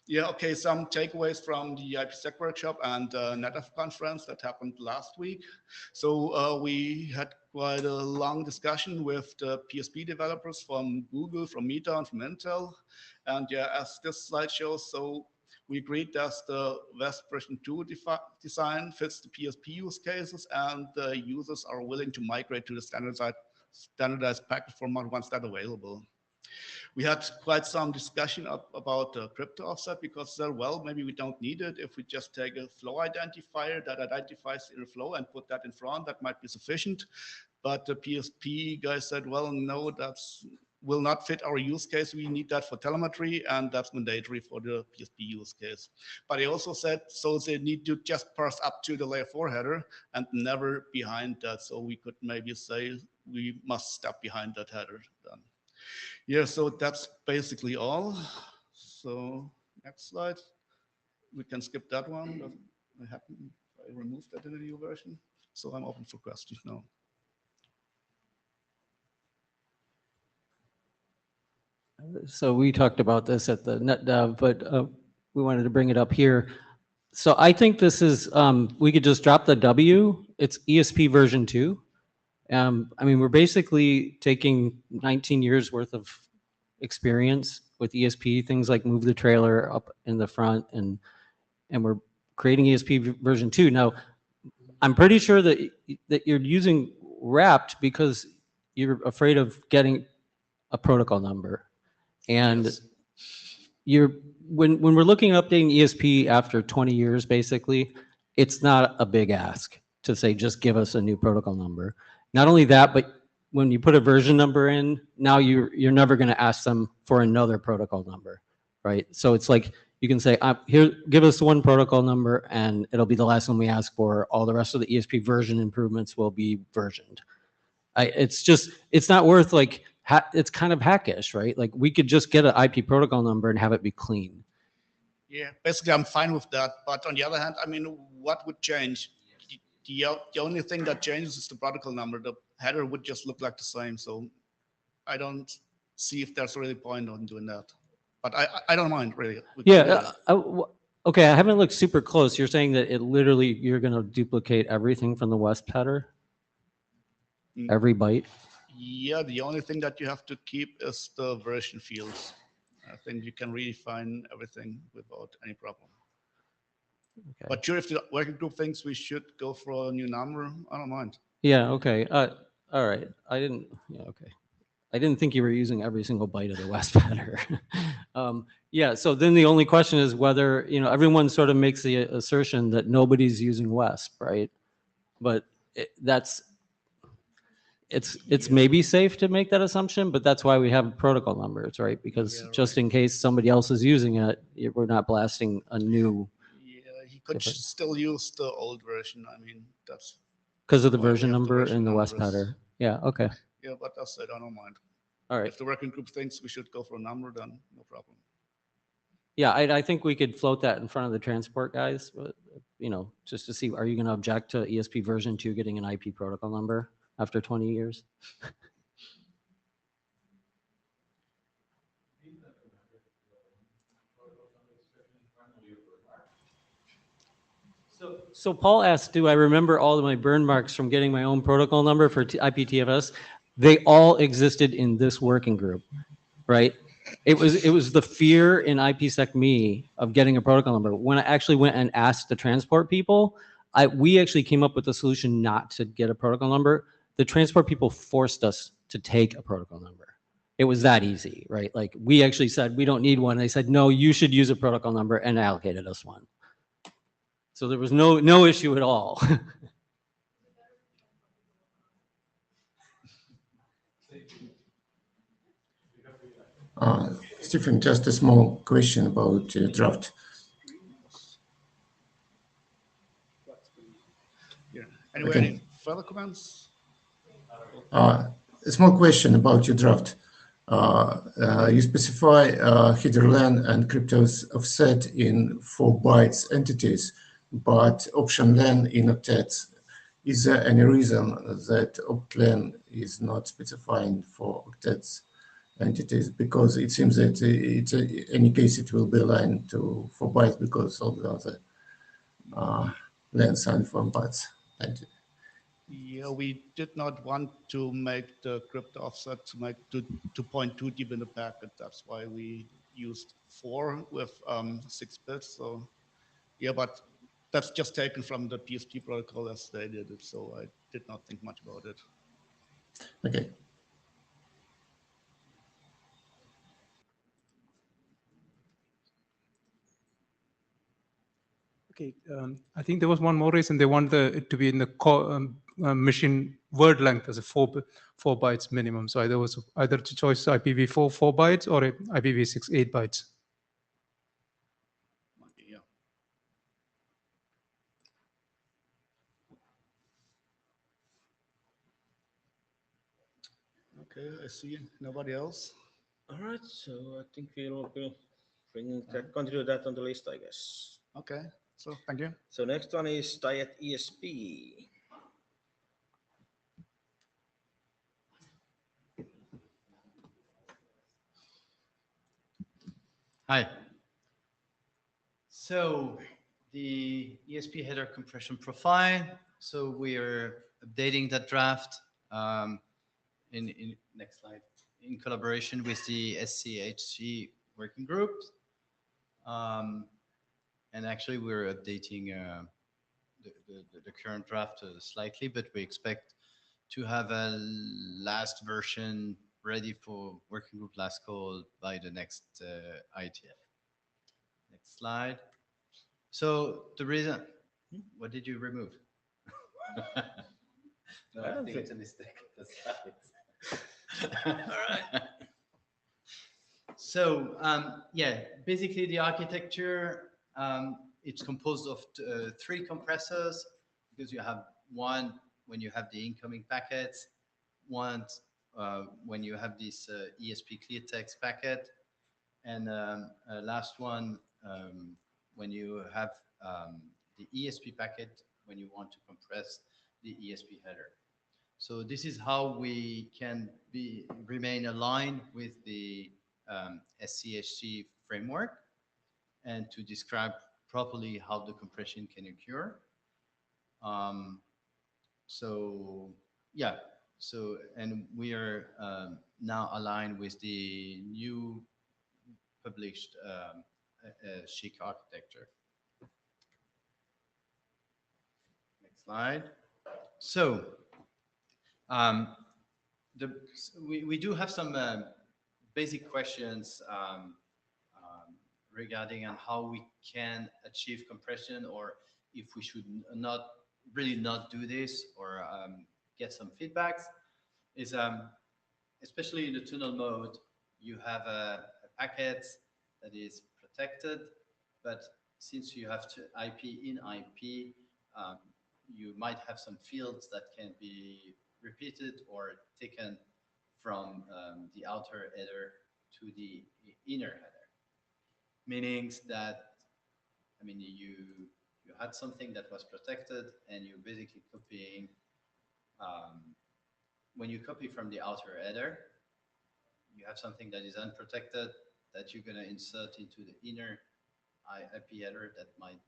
Yeah, okay, some takeaways from the IPSEC workshop and NetF conference that happened last week. So we had quite a long discussion with the PSP developers from Google, from Meta, and from Intel. And yeah, as this slide shows, so we agreed that the WESP version 2 design fits the PSP use cases, and the users are willing to migrate to the standardized package format once that's available. We had quite some discussion about the crypto offset because, well, maybe we don't need it. If we just take a flow identifier that identifies the flow and put that in front, that might be sufficient. But the PSP guy said, well, no, that's will not fit our use case. We need that for telemetry, and that's mandatory for the PSP use case. But he also said, so they need to just parse up to the layer 4 header and never behind that. So we could maybe say we must step behind that header then. Yeah, so that's basically all. So next slide. We can skip that one. Doesn't happen. I removed that in the new version. So I'm open for questions now. So we talked about this at the NetDev, but we wanted to bring it up here. So I think this is, we could just drop the W. It's ESP version 2. I mean, we're basically taking 19 years worth of experience with ESP, things like move the trailer up in the front, and we're creating ESP version 2. Now, I'm pretty sure that you're using wrapped because you're afraid of getting a protocol number. And yes. When we're looking at updating ESP after 20 years, basically, it's not a big ask to say, just give us a new protocol number. Not only that, but when you put a version number in, now you're never going to ask them for another protocol number, right? So it's like you can say, here, give us one protocol number, and it'll be the last one we ask for. All the rest of the ESP version improvements will be versioned. It's not worth like, it's kind of hackish, right? Like we could just get an IP protocol number and have it be clean. Yeah, basically I'm fine with that. But on the other hand, I mean, what would change? The only thing that changes is the protocol number. The header would just look like the same. So I don't see if there's really a point on doing that. But I don't mind really. Yeah. Okay, I haven't looked super close. You're saying that you're going to duplicate everything from the WESP header? Every byte? Yeah, the only thing that you have to keep is the version fields. I think you can redefine everything without any problem. Okay. But sure, if the working group thinks we should go for a new number, I don't mind. Yeah, okay. All right. I didn't think you were using every single byte of the WESP header. Yeah, so then the only question is whether, everyone sort of makes the assertion that nobody's using WESP, right? But it's maybe safe to make that assumption, but that's why we have protocol numbers, right? Because just in case somebody else is using it, we're not blasting a new. Yeah, he could still use the old version. I mean, that's because of the version number in the WESP header. Yeah, okay. Yeah, but I don't mind. All right. If the working group thinks we should go for a number, then no problem. Yeah, I think we could float that in front of the transport guys, but, you know, just to see, are you going to object to ESP version 2 getting an IP protocol number after 20 years? So Paul asked, do I remember all of my burn marks from getting my own protocol number for IPTFS? They all existed in this working group, right? It was the fear in IPSECME of getting a protocol number. When I actually went and asked the transport people, we actually came up with a solution not to get a protocol number. The transport people forced us to take a protocol number. It was that easy, right? Like we actually said, we don't need one. They said, no, you should use a protocol number, and allocated us one. So there was no issue at all. Stephen, just a small question about draft. Yeah. Anyway, Okay. any further comments? A small question about your draft. You specify header len and cryptos offset in 4 bytes entities, but option len in octets. Is there any reason that optlen is not specifying for octets entities? Because it seems that it's any case it will be aligned to 4 bytes because all the other lens are 4 bytes. Yeah, we did not want to make the crypto offset to make to 2.2 deep in the packet. That's why we used 4 with 6 bits. So yeah, but that's just taken from the PSP protocol as they did it. So I did not think much about it. Okay. Okay, I think there was one more reason they want it to be in the machine word length as a 4 bytes minimum. So either was either to choice IPv4 4 bytes or IPv6 8 bytes. Yeah. Okay, I see nobody else. All right, so I think we'll continue that on the list, I guess. Okay, so thank you. So next one is Diet ESP. Hi. So the ESP header compression profile. So we are updating that draft in next slide in collaboration with the SCHG working group. And actually we're updating the current draft slightly, but we expect to have a last version ready for working group last call by the next IETF. Next slide. So the reason, what did you remove? No, I think it's a mistake. All right. So yeah, basically the architecture, it's composed of 3 compressors because you have one when you have the incoming packets, one when you have this ESP clear text packet, and last one when you have the ESP packet when you want to compress the ESP header. So this is how we can remain aligned with the SCHG framework and to describe properly how the compression can occur. So yeah, so and we are now aligned with the new published SCHG architecture. Next slide. So we do have some basic questions regarding on how we can achieve compression, or if we should not do this, or get some feedbacks. Is especially in the tunnel mode, you have a packet that is protected, but since you have to IP in IP, you might have some fields that can be repeated or taken from the outer header to the inner header. meanings that, I mean, you had something that was protected and you're basically copying, when you copy from the outer header, you have something that is unprotected that you're going to insert into the inner IP header that might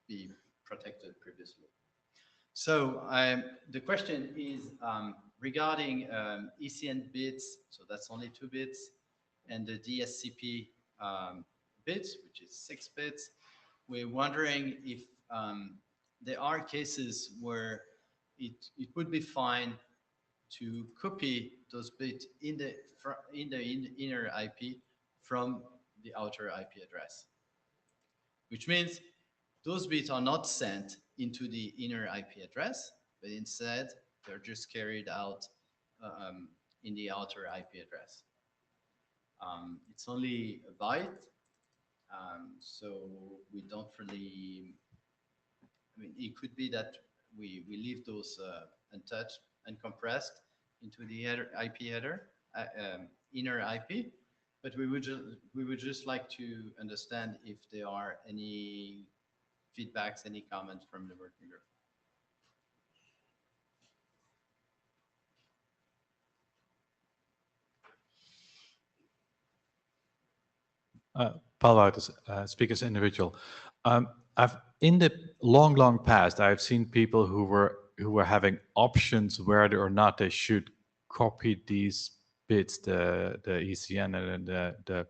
be protected previously. So the question is regarding ECN bits, so that's only 2 bits, and the DSCP bits, which is 6 bits. We're wondering if there are cases where it would be fine to copy those bits in the inner IP from the outer IP address, which means those bits are not sent into the inner IP address, but instead they're just carried out in the outer IP address. It's only a byte, so we don't really, I mean, it could be that we leave those untouched, uncompressed into the IP header, inner IP, but we would just like to understand if there are any feedbacks, any comments from the working group. Paul Wouters, speak as individual. In the long past, I've seen people who were having options whether or not they should copy these bits, the ECN and the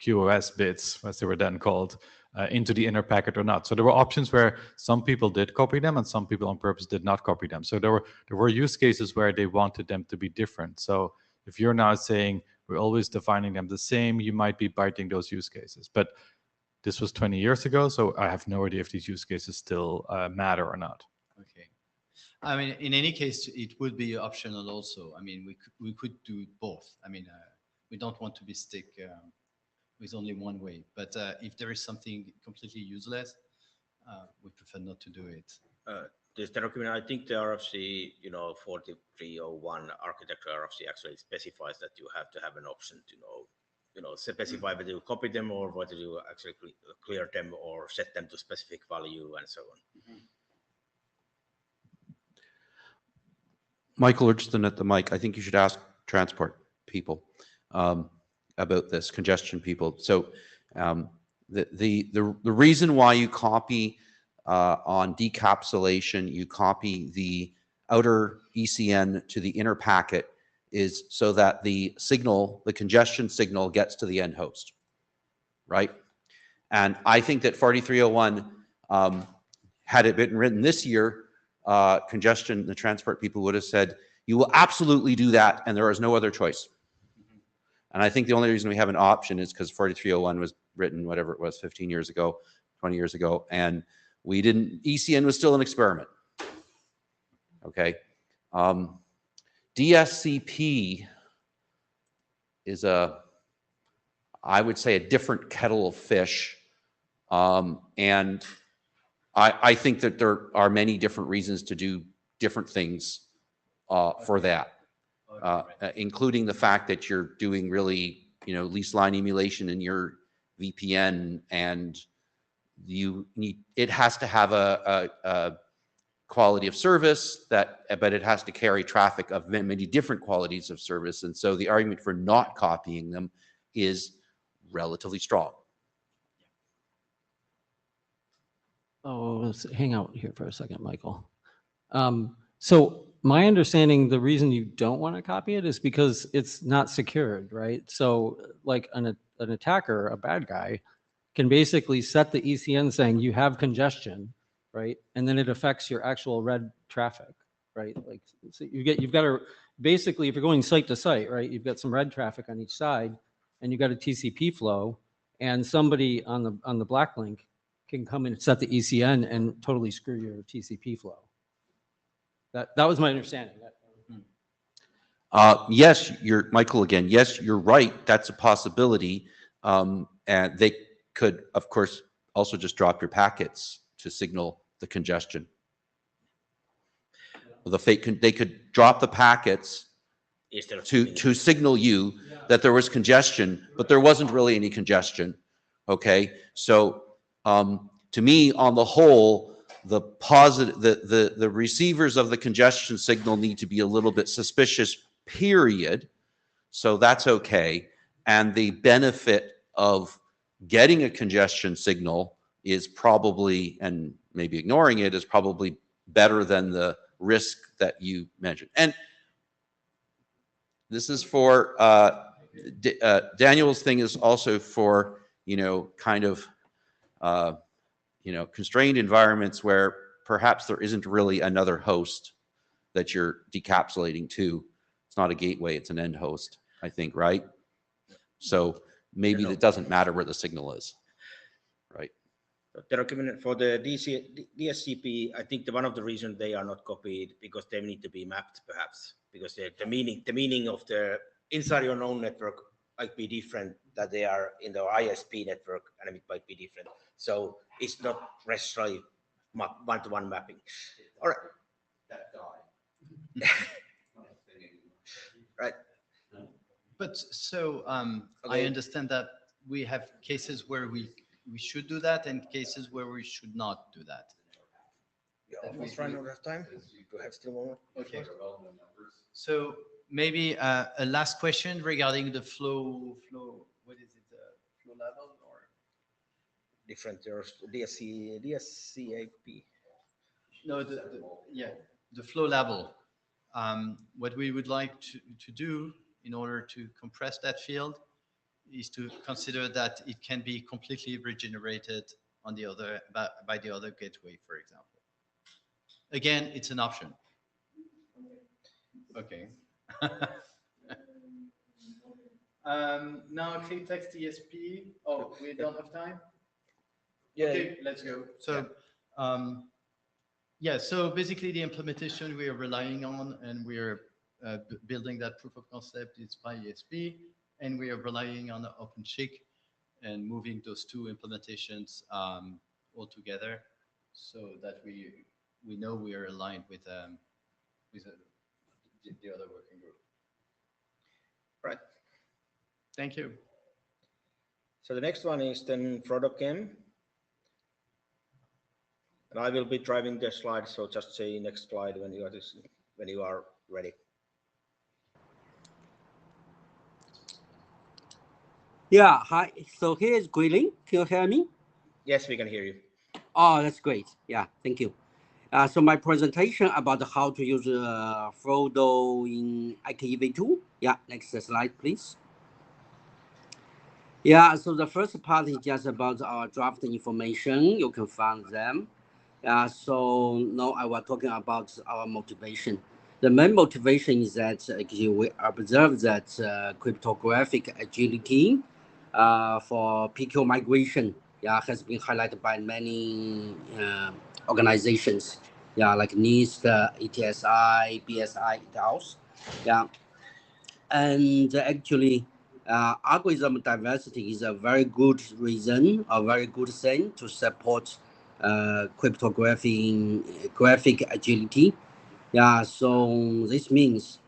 QoS bits, as they were then called, into the inner packet or not. So there were options where some people did copy them and some people on purpose did not copy them. So there were use cases where they wanted them to be different. So if you're now saying we're always defining them the same, you might be biting those use cases. But this was 20 years ago, so I have no idea if these use cases still matter or not. Okay. I mean, in any case, it would be optional also. I mean, we could do both. I mean, we don't want to be stuck with only one way. But if there is something completely useless, we prefer not to do it. This document, I think the RFC, 4301 architecture RFC actually specifies that you have to have an option to specify whether you copy them or whether you actually clear them or set them to specific value and so on. Mm-hmm. Michael Urchiston at the mic. I think you should ask transport people about this, congestion people. So the reason why you copy on decapsulation, you copy the outer ECN to the inner packet is so that the signal, the congestion signal, gets to the end host, right? And I think that 4301, had it been written this year, congestion, the transport people would have said, you will absolutely do that, and there is no other choice. And I think the only reason we have an option is because 4301 was written, whatever it was, 15 years ago, 20 years ago, and we didn't, ECN was still an experiment. Okay. DSCP is I would say, a different kettle of fish. And I think that there are many different reasons to do different things for that, including the fact that you're doing really, least line emulation in your VPN, and it has to have a quality of service but it has to carry traffic of many different qualities of service. And so the argument for not copying them is relatively strong. Oh, let's hang out here for a second, Michael. So my understanding, the reason you don't want to copy it is because it's not secured, right? So like an attacker, a bad guy, can basically set the ECN saying you have congestion, right? And then it affects your actual red traffic, right? Like so you've got to basically, if you're going site to site, right? You've got some red traffic on each side, and you've got a TCP flow, and somebody on the black link can come in and set the ECN and totally screw your TCP flow. That was my understanding. Yes, Michael again. Yes, you're right. That's a possibility. And they could, of course, also just drop your packets to signal the congestion. They could drop the packets Instead of to signal you that there was congestion, but there wasn't really any congestion. Okay, so to me, on the whole, the positive, the receivers of the congestion signal need to be a little bit suspicious, period. So that's okay. And the benefit of getting a congestion signal is probably, and maybe ignoring it, is probably better than the risk that you mentioned. And this is for Daniel's thing is also for, kind of, constrained environments where perhaps there isn't really another host that you're decapsulating to. It's not a gateway, it's an end host, I think, right? So maybe it doesn't matter where the signal is, right? The document for the DSCP, I think one of the reasons they are not copied because they need to be mapped, perhaps, because the meaning of the inside your own network might be different that they are in the ISP network, and it might be different. So it's not necessarily one-to-one mapping. All right. Right. But so I Okay. understand that we have cases where we should do that and cases where we should not do that. Yeah, almost run out of time. You have still more. Okay. So maybe a last question regarding the flow. What is it? Flow level or Different. There's DSCAP. no? The flow level. What we would like to do in order to compress that field is to consider that it can be completely regenerated on the other by the other gateway, for example. Again, it's an option. Okay. Now clean text ESP. Oh, we don't have time? Yeah. Okay, let's go. So, yeah, so basically the implementation we are relying on and we are building that proof of concept is by ESP, and we are relying on OpenShift and moving those two implementations all together so that we know we are aligned with the other working group. Right. Thank you. So the next one is then ProDocM. And I will be driving the slide, so just say next slide when you are ready. Yeah, hi. So here's Guilin. Can you hear me? Yes, we can hear you. Oh, that's great. Yeah, thank you. So my presentation about how to use Frodo in IKEV2. Yeah, next slide, please. Yeah, so the first part is just about our draft information. You can find them. So now I was talking about our motivation. The main motivation is that we observe that cryptographic agility for PQ migration has been highlighted by many organizations, like NIST, ETSI, BSI, et al. And actually, algorithm diversity is a very good reason, a very good thing to support cryptographic agility. So this means,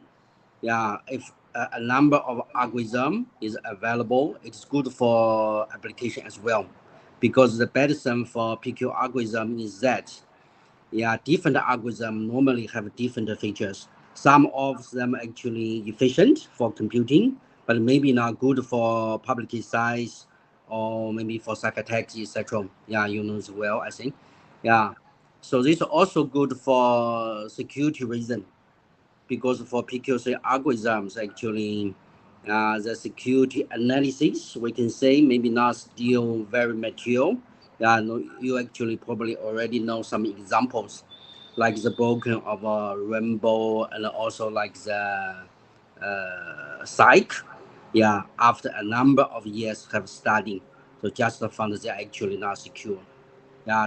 if a number of algorithm is available, it's good for application as well, because the bad thing for PQ algorithm is that, different algorithms normally have different features. Some of them actually efficient for computing, but maybe not good for public key size or maybe for ciphertext, etc. You know as well, I think. So this is also good for security reason, because for PQC algorithms, actually, the security analysis, we can say maybe not still very mature. No, you actually probably already know some examples, like the broken of a rainbow, and also like the psych. After a number of years have studied, so just found they're actually not secure.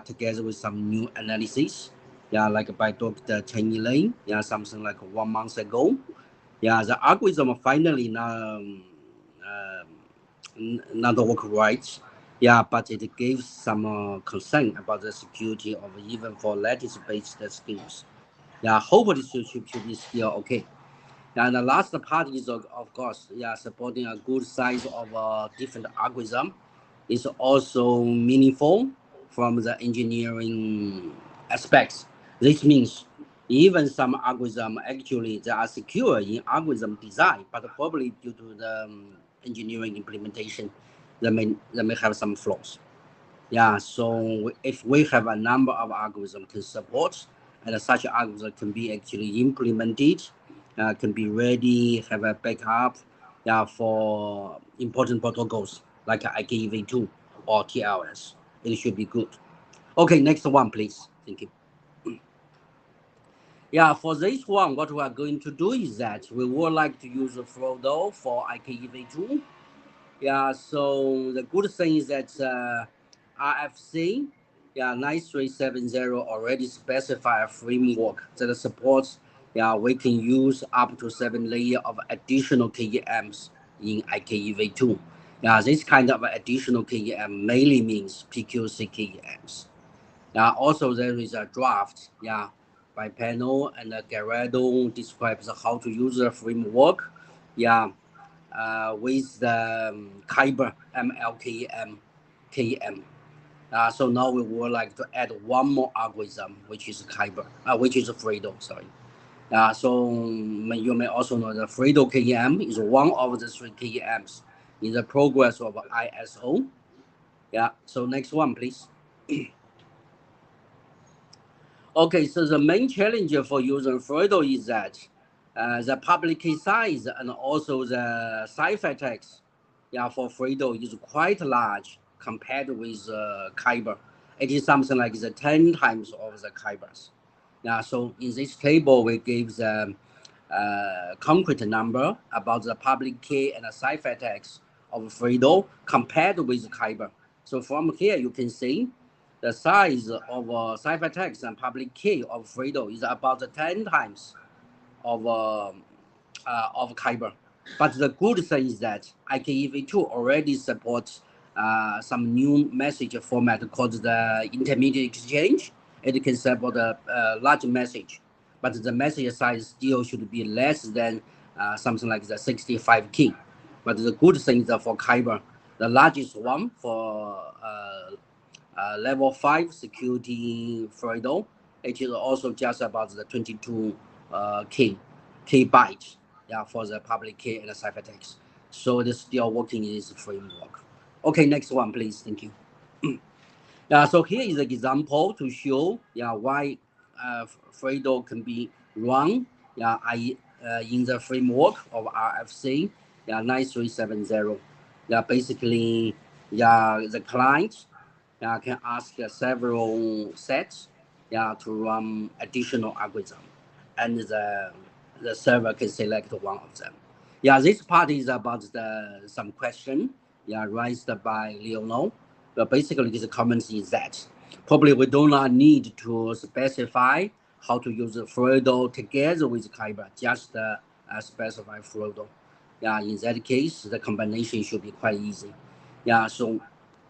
Together with some new analysis, like by Dr. Chenyi Lin, something like 1 month ago. The algorithm finally not work right. But it gives some concern about the security of even for lattice-based schemes. Hopefully it should be still okay. And the last part is, of course, supporting a good size of different algorithm is also meaningful from the engineering aspects. This means even some algorithm actually they are secure in algorithm design, but probably due to the engineering implementation, they may have some flaws. So if we have a number of algorithms can support, and such algorithm can be actually implemented, can be ready, have a backup, for important protocols like IPv2 or TLS, it should be good. Okay, next one, please. Thank you. For this one, what we are going to do is that we would like to use Frodo for IPv2. So the good thing is that RFC 9370 already specify a framework that supports, we can use up to 7 layers of additional KEMs in IPv2. This kind of additional KEM mainly means PQC KEMs. Also there is a draft, by panel, and Garrido describes how to use the framework. With the Kyber MLKM KM. So now we would like to add one more algorithm, which is Kyber, which is Fredo, sorry. So you may also know that Fredo KM is one of the 3 KMs in the progress of ISO. So next one, please. Okay, so the main challenge for using Fredo is that the public key size and also the ciphertext for Fredo is quite large compared with Kyber. It is something like the 10 times of the Kybers. So in this table, we give the concrete number about the public key and the ciphertext of Fredo compared with Kyber. So from here, you can see the size of ciphertext and public key of Fredo is about 10 times of Kyber. But the good thing is that IPv2 already supports some new message format called the intermediate exchange. It can support a large message, but the message size still should be less than something like the 65 key. But the good thing is that for Kyber, the largest one for level 5 security Fredo, it is also just about the 22 K bytes for the public key and the ciphertext. So it is still working in this framework. Okay, next one, please. Thank you. So here is an example to show why Fredo can be run in the framework of RFC 9370. Basically, the client can ask several sets to run additional algorithm, and the server can select one of them. This part is about some question raised by Leonel. But basically, the comment is that probably we do not need to specify how to use Fredo together with Kyber, just specify Fredo. In that case, the combination should be quite easy. So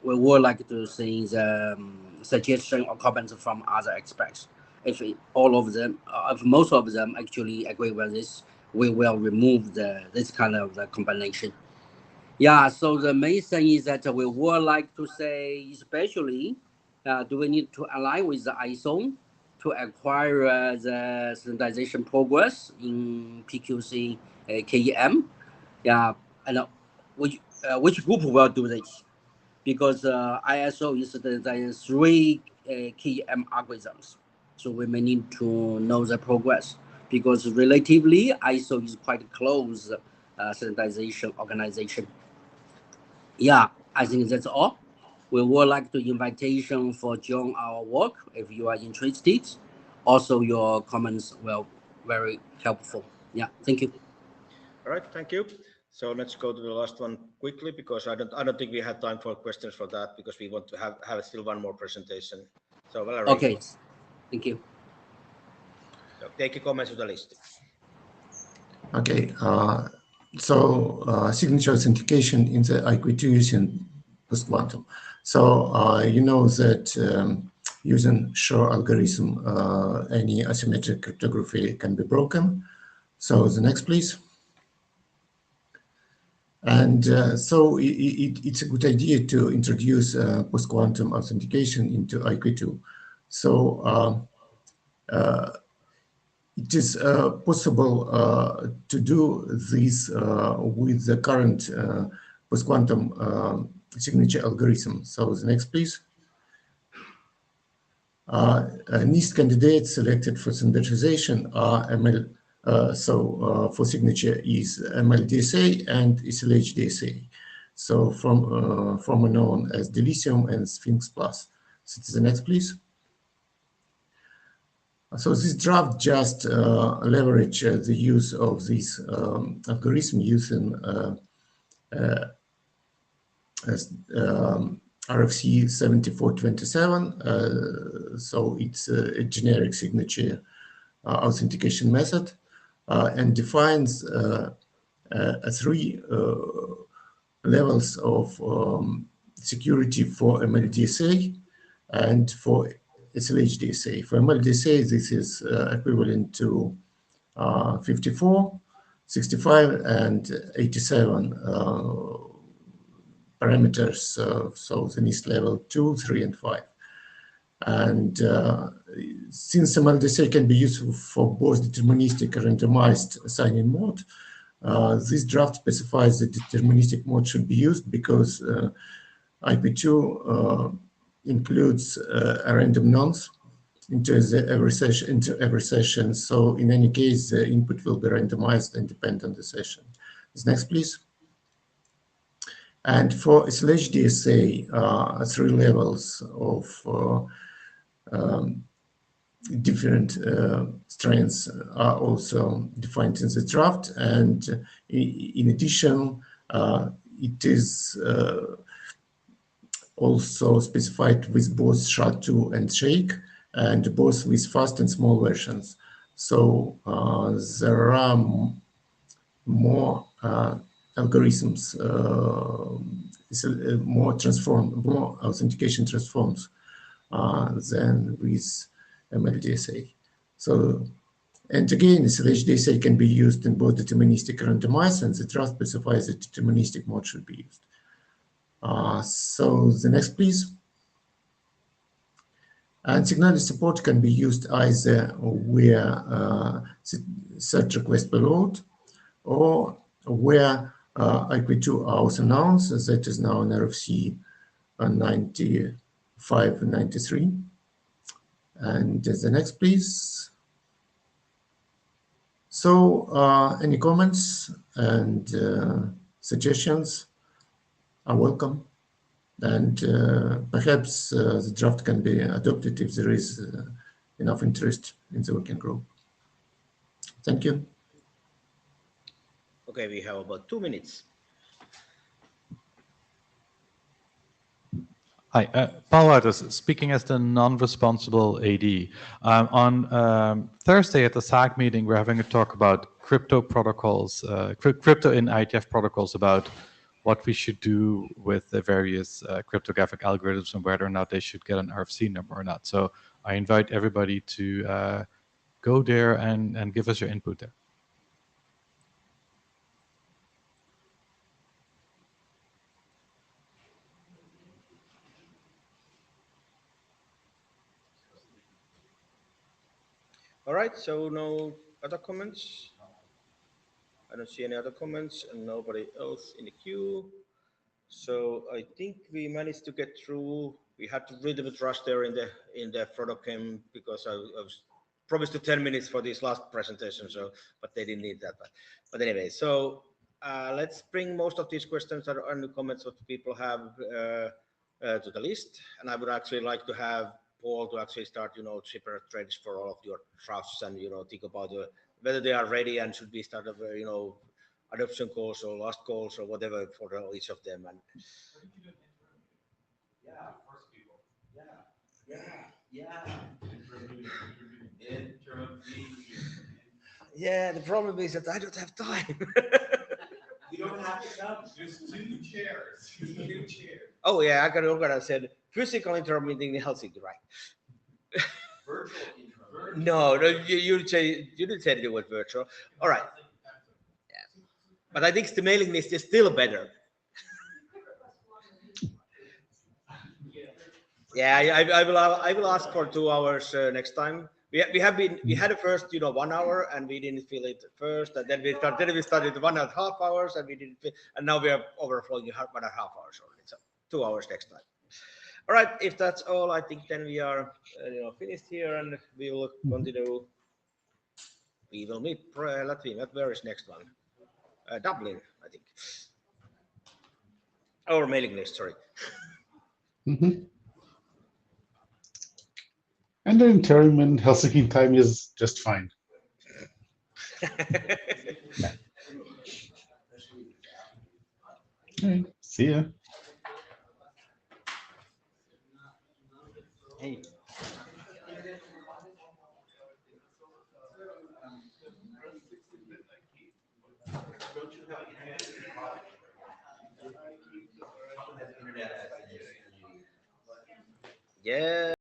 we would like to see the suggestion or comments from other experts. If all of them, if most of them actually agree with this, we will remove this kind of the combination. So the main thing is that we would like to say, especially, do we need to align with the ISO to acquire the standardization progress in PQC KEM? And which group will do this? Because ISO is the 3 KEM algorithms. So we may need to know the progress, because relatively ISO is quite close standardization organization. I think that's all. We would like to invitation for join our work if you are interested. Also, your comments will very helpful. Thank you. All right, thank you. So let's go to the last one quickly, because I don't think we have time for questions for that, because we want to have still one more presentation. So Valerie. Okay, thank you. So take your comments to the list. Okay. Signature authentication in the IQ2 using post-quantum. So you know that using Shor algorithm, any asymmetric cryptography can be broken. So the next, please. And so it's a good idea to introduce post-quantum authentication into IQ2. So it is possible to do this with the current post-quantum signature algorithm. So the next, please. NIST candidates selected for standardization are ML. For signature is MLDSA and SLHDSA. So from known as Delicium and Sphinx Plus. So to the next, please. So this draft just leverage the use of this algorithm using RFC 7427. So it's a generic signature authentication method and defines three levels of security for MLDSA and for SLHDSA. For MLDSA, this is equivalent to 54, 65, and 87 parameters. So the NIST level 2, 3, and 5. And since MLDSA can be used for both deterministic and randomized sign-in mode, this draft specifies that deterministic mode should be used because IP2 includes a random nonce into every session. So in any case, the input will be randomized and depend on the session. Next, please. And for SLHDSA, 3 levels of different strengths are also defined in the draft. And in addition, it is also specified with both SHA-2 and SHAKE, and both with fast and small versions. So there are more algorithms, more authentication transforms than with MLDSA. So, and again, SLHDSA can be used in both deterministic and randomized, and the draft specifies that deterministic mode should be used. So the next, please. And signal support can be used either where search request payload or where IQ2 are also announced, that is now in RFC 95 and 93. And the next, please. So any comments and suggestions are welcome. And perhaps the draft can be adopted if there is enough interest in the working group. Thank you. Okay, we have about 2 minutes. Hi, Paul Wouters, speaking as the non-responsible AD. On Thursday at the SAC meeting, we're having a talk about crypto protocols, crypto in IETF protocols, about what we should do with the various cryptographic algorithms and whether or not they should get an RFC number or not. So I invite everybody to go there and give us your input there. All right, so no other comments? I don't see any other comments and nobody else in the queue. So I think we managed to get through. We had to read the rush there in the protocol because I was promised to 10 minutes for this last presentation, so but they didn't need that. But anyway, so let's bring most of these questions or any comments that people have to the list. And I would actually like to have Paul to actually start, separate threads for all of your drafts and, think about whether they are ready and should be started, adoption calls or last calls or whatever for each of them. And yeah, the problem is that I don't have time. You don't have to come. There's 2 chairs. 2 chairs. Oh yeah, I got to organize said physical intermeeting in Helsinki, right? Virtual No, no, you didn't say it was virtual. All right. Yeah. But I think the mailing list is still better. Yeah, I will ask for 2 hours next time. We had a first 1 hour and we didn't fill it first, and then we started 1.5 hours and we didn't fill, and now we are overflowing 1.5 hours already. So 2 hours next time. All right, if that's all, I think then we are finished here, and we will continue. We will meet Latvia. Where is next one? Dublin, I think. Our mailing list, sorry. And the interim in Helsinki time is just fine. Okay, see ya. Hey. Yeah.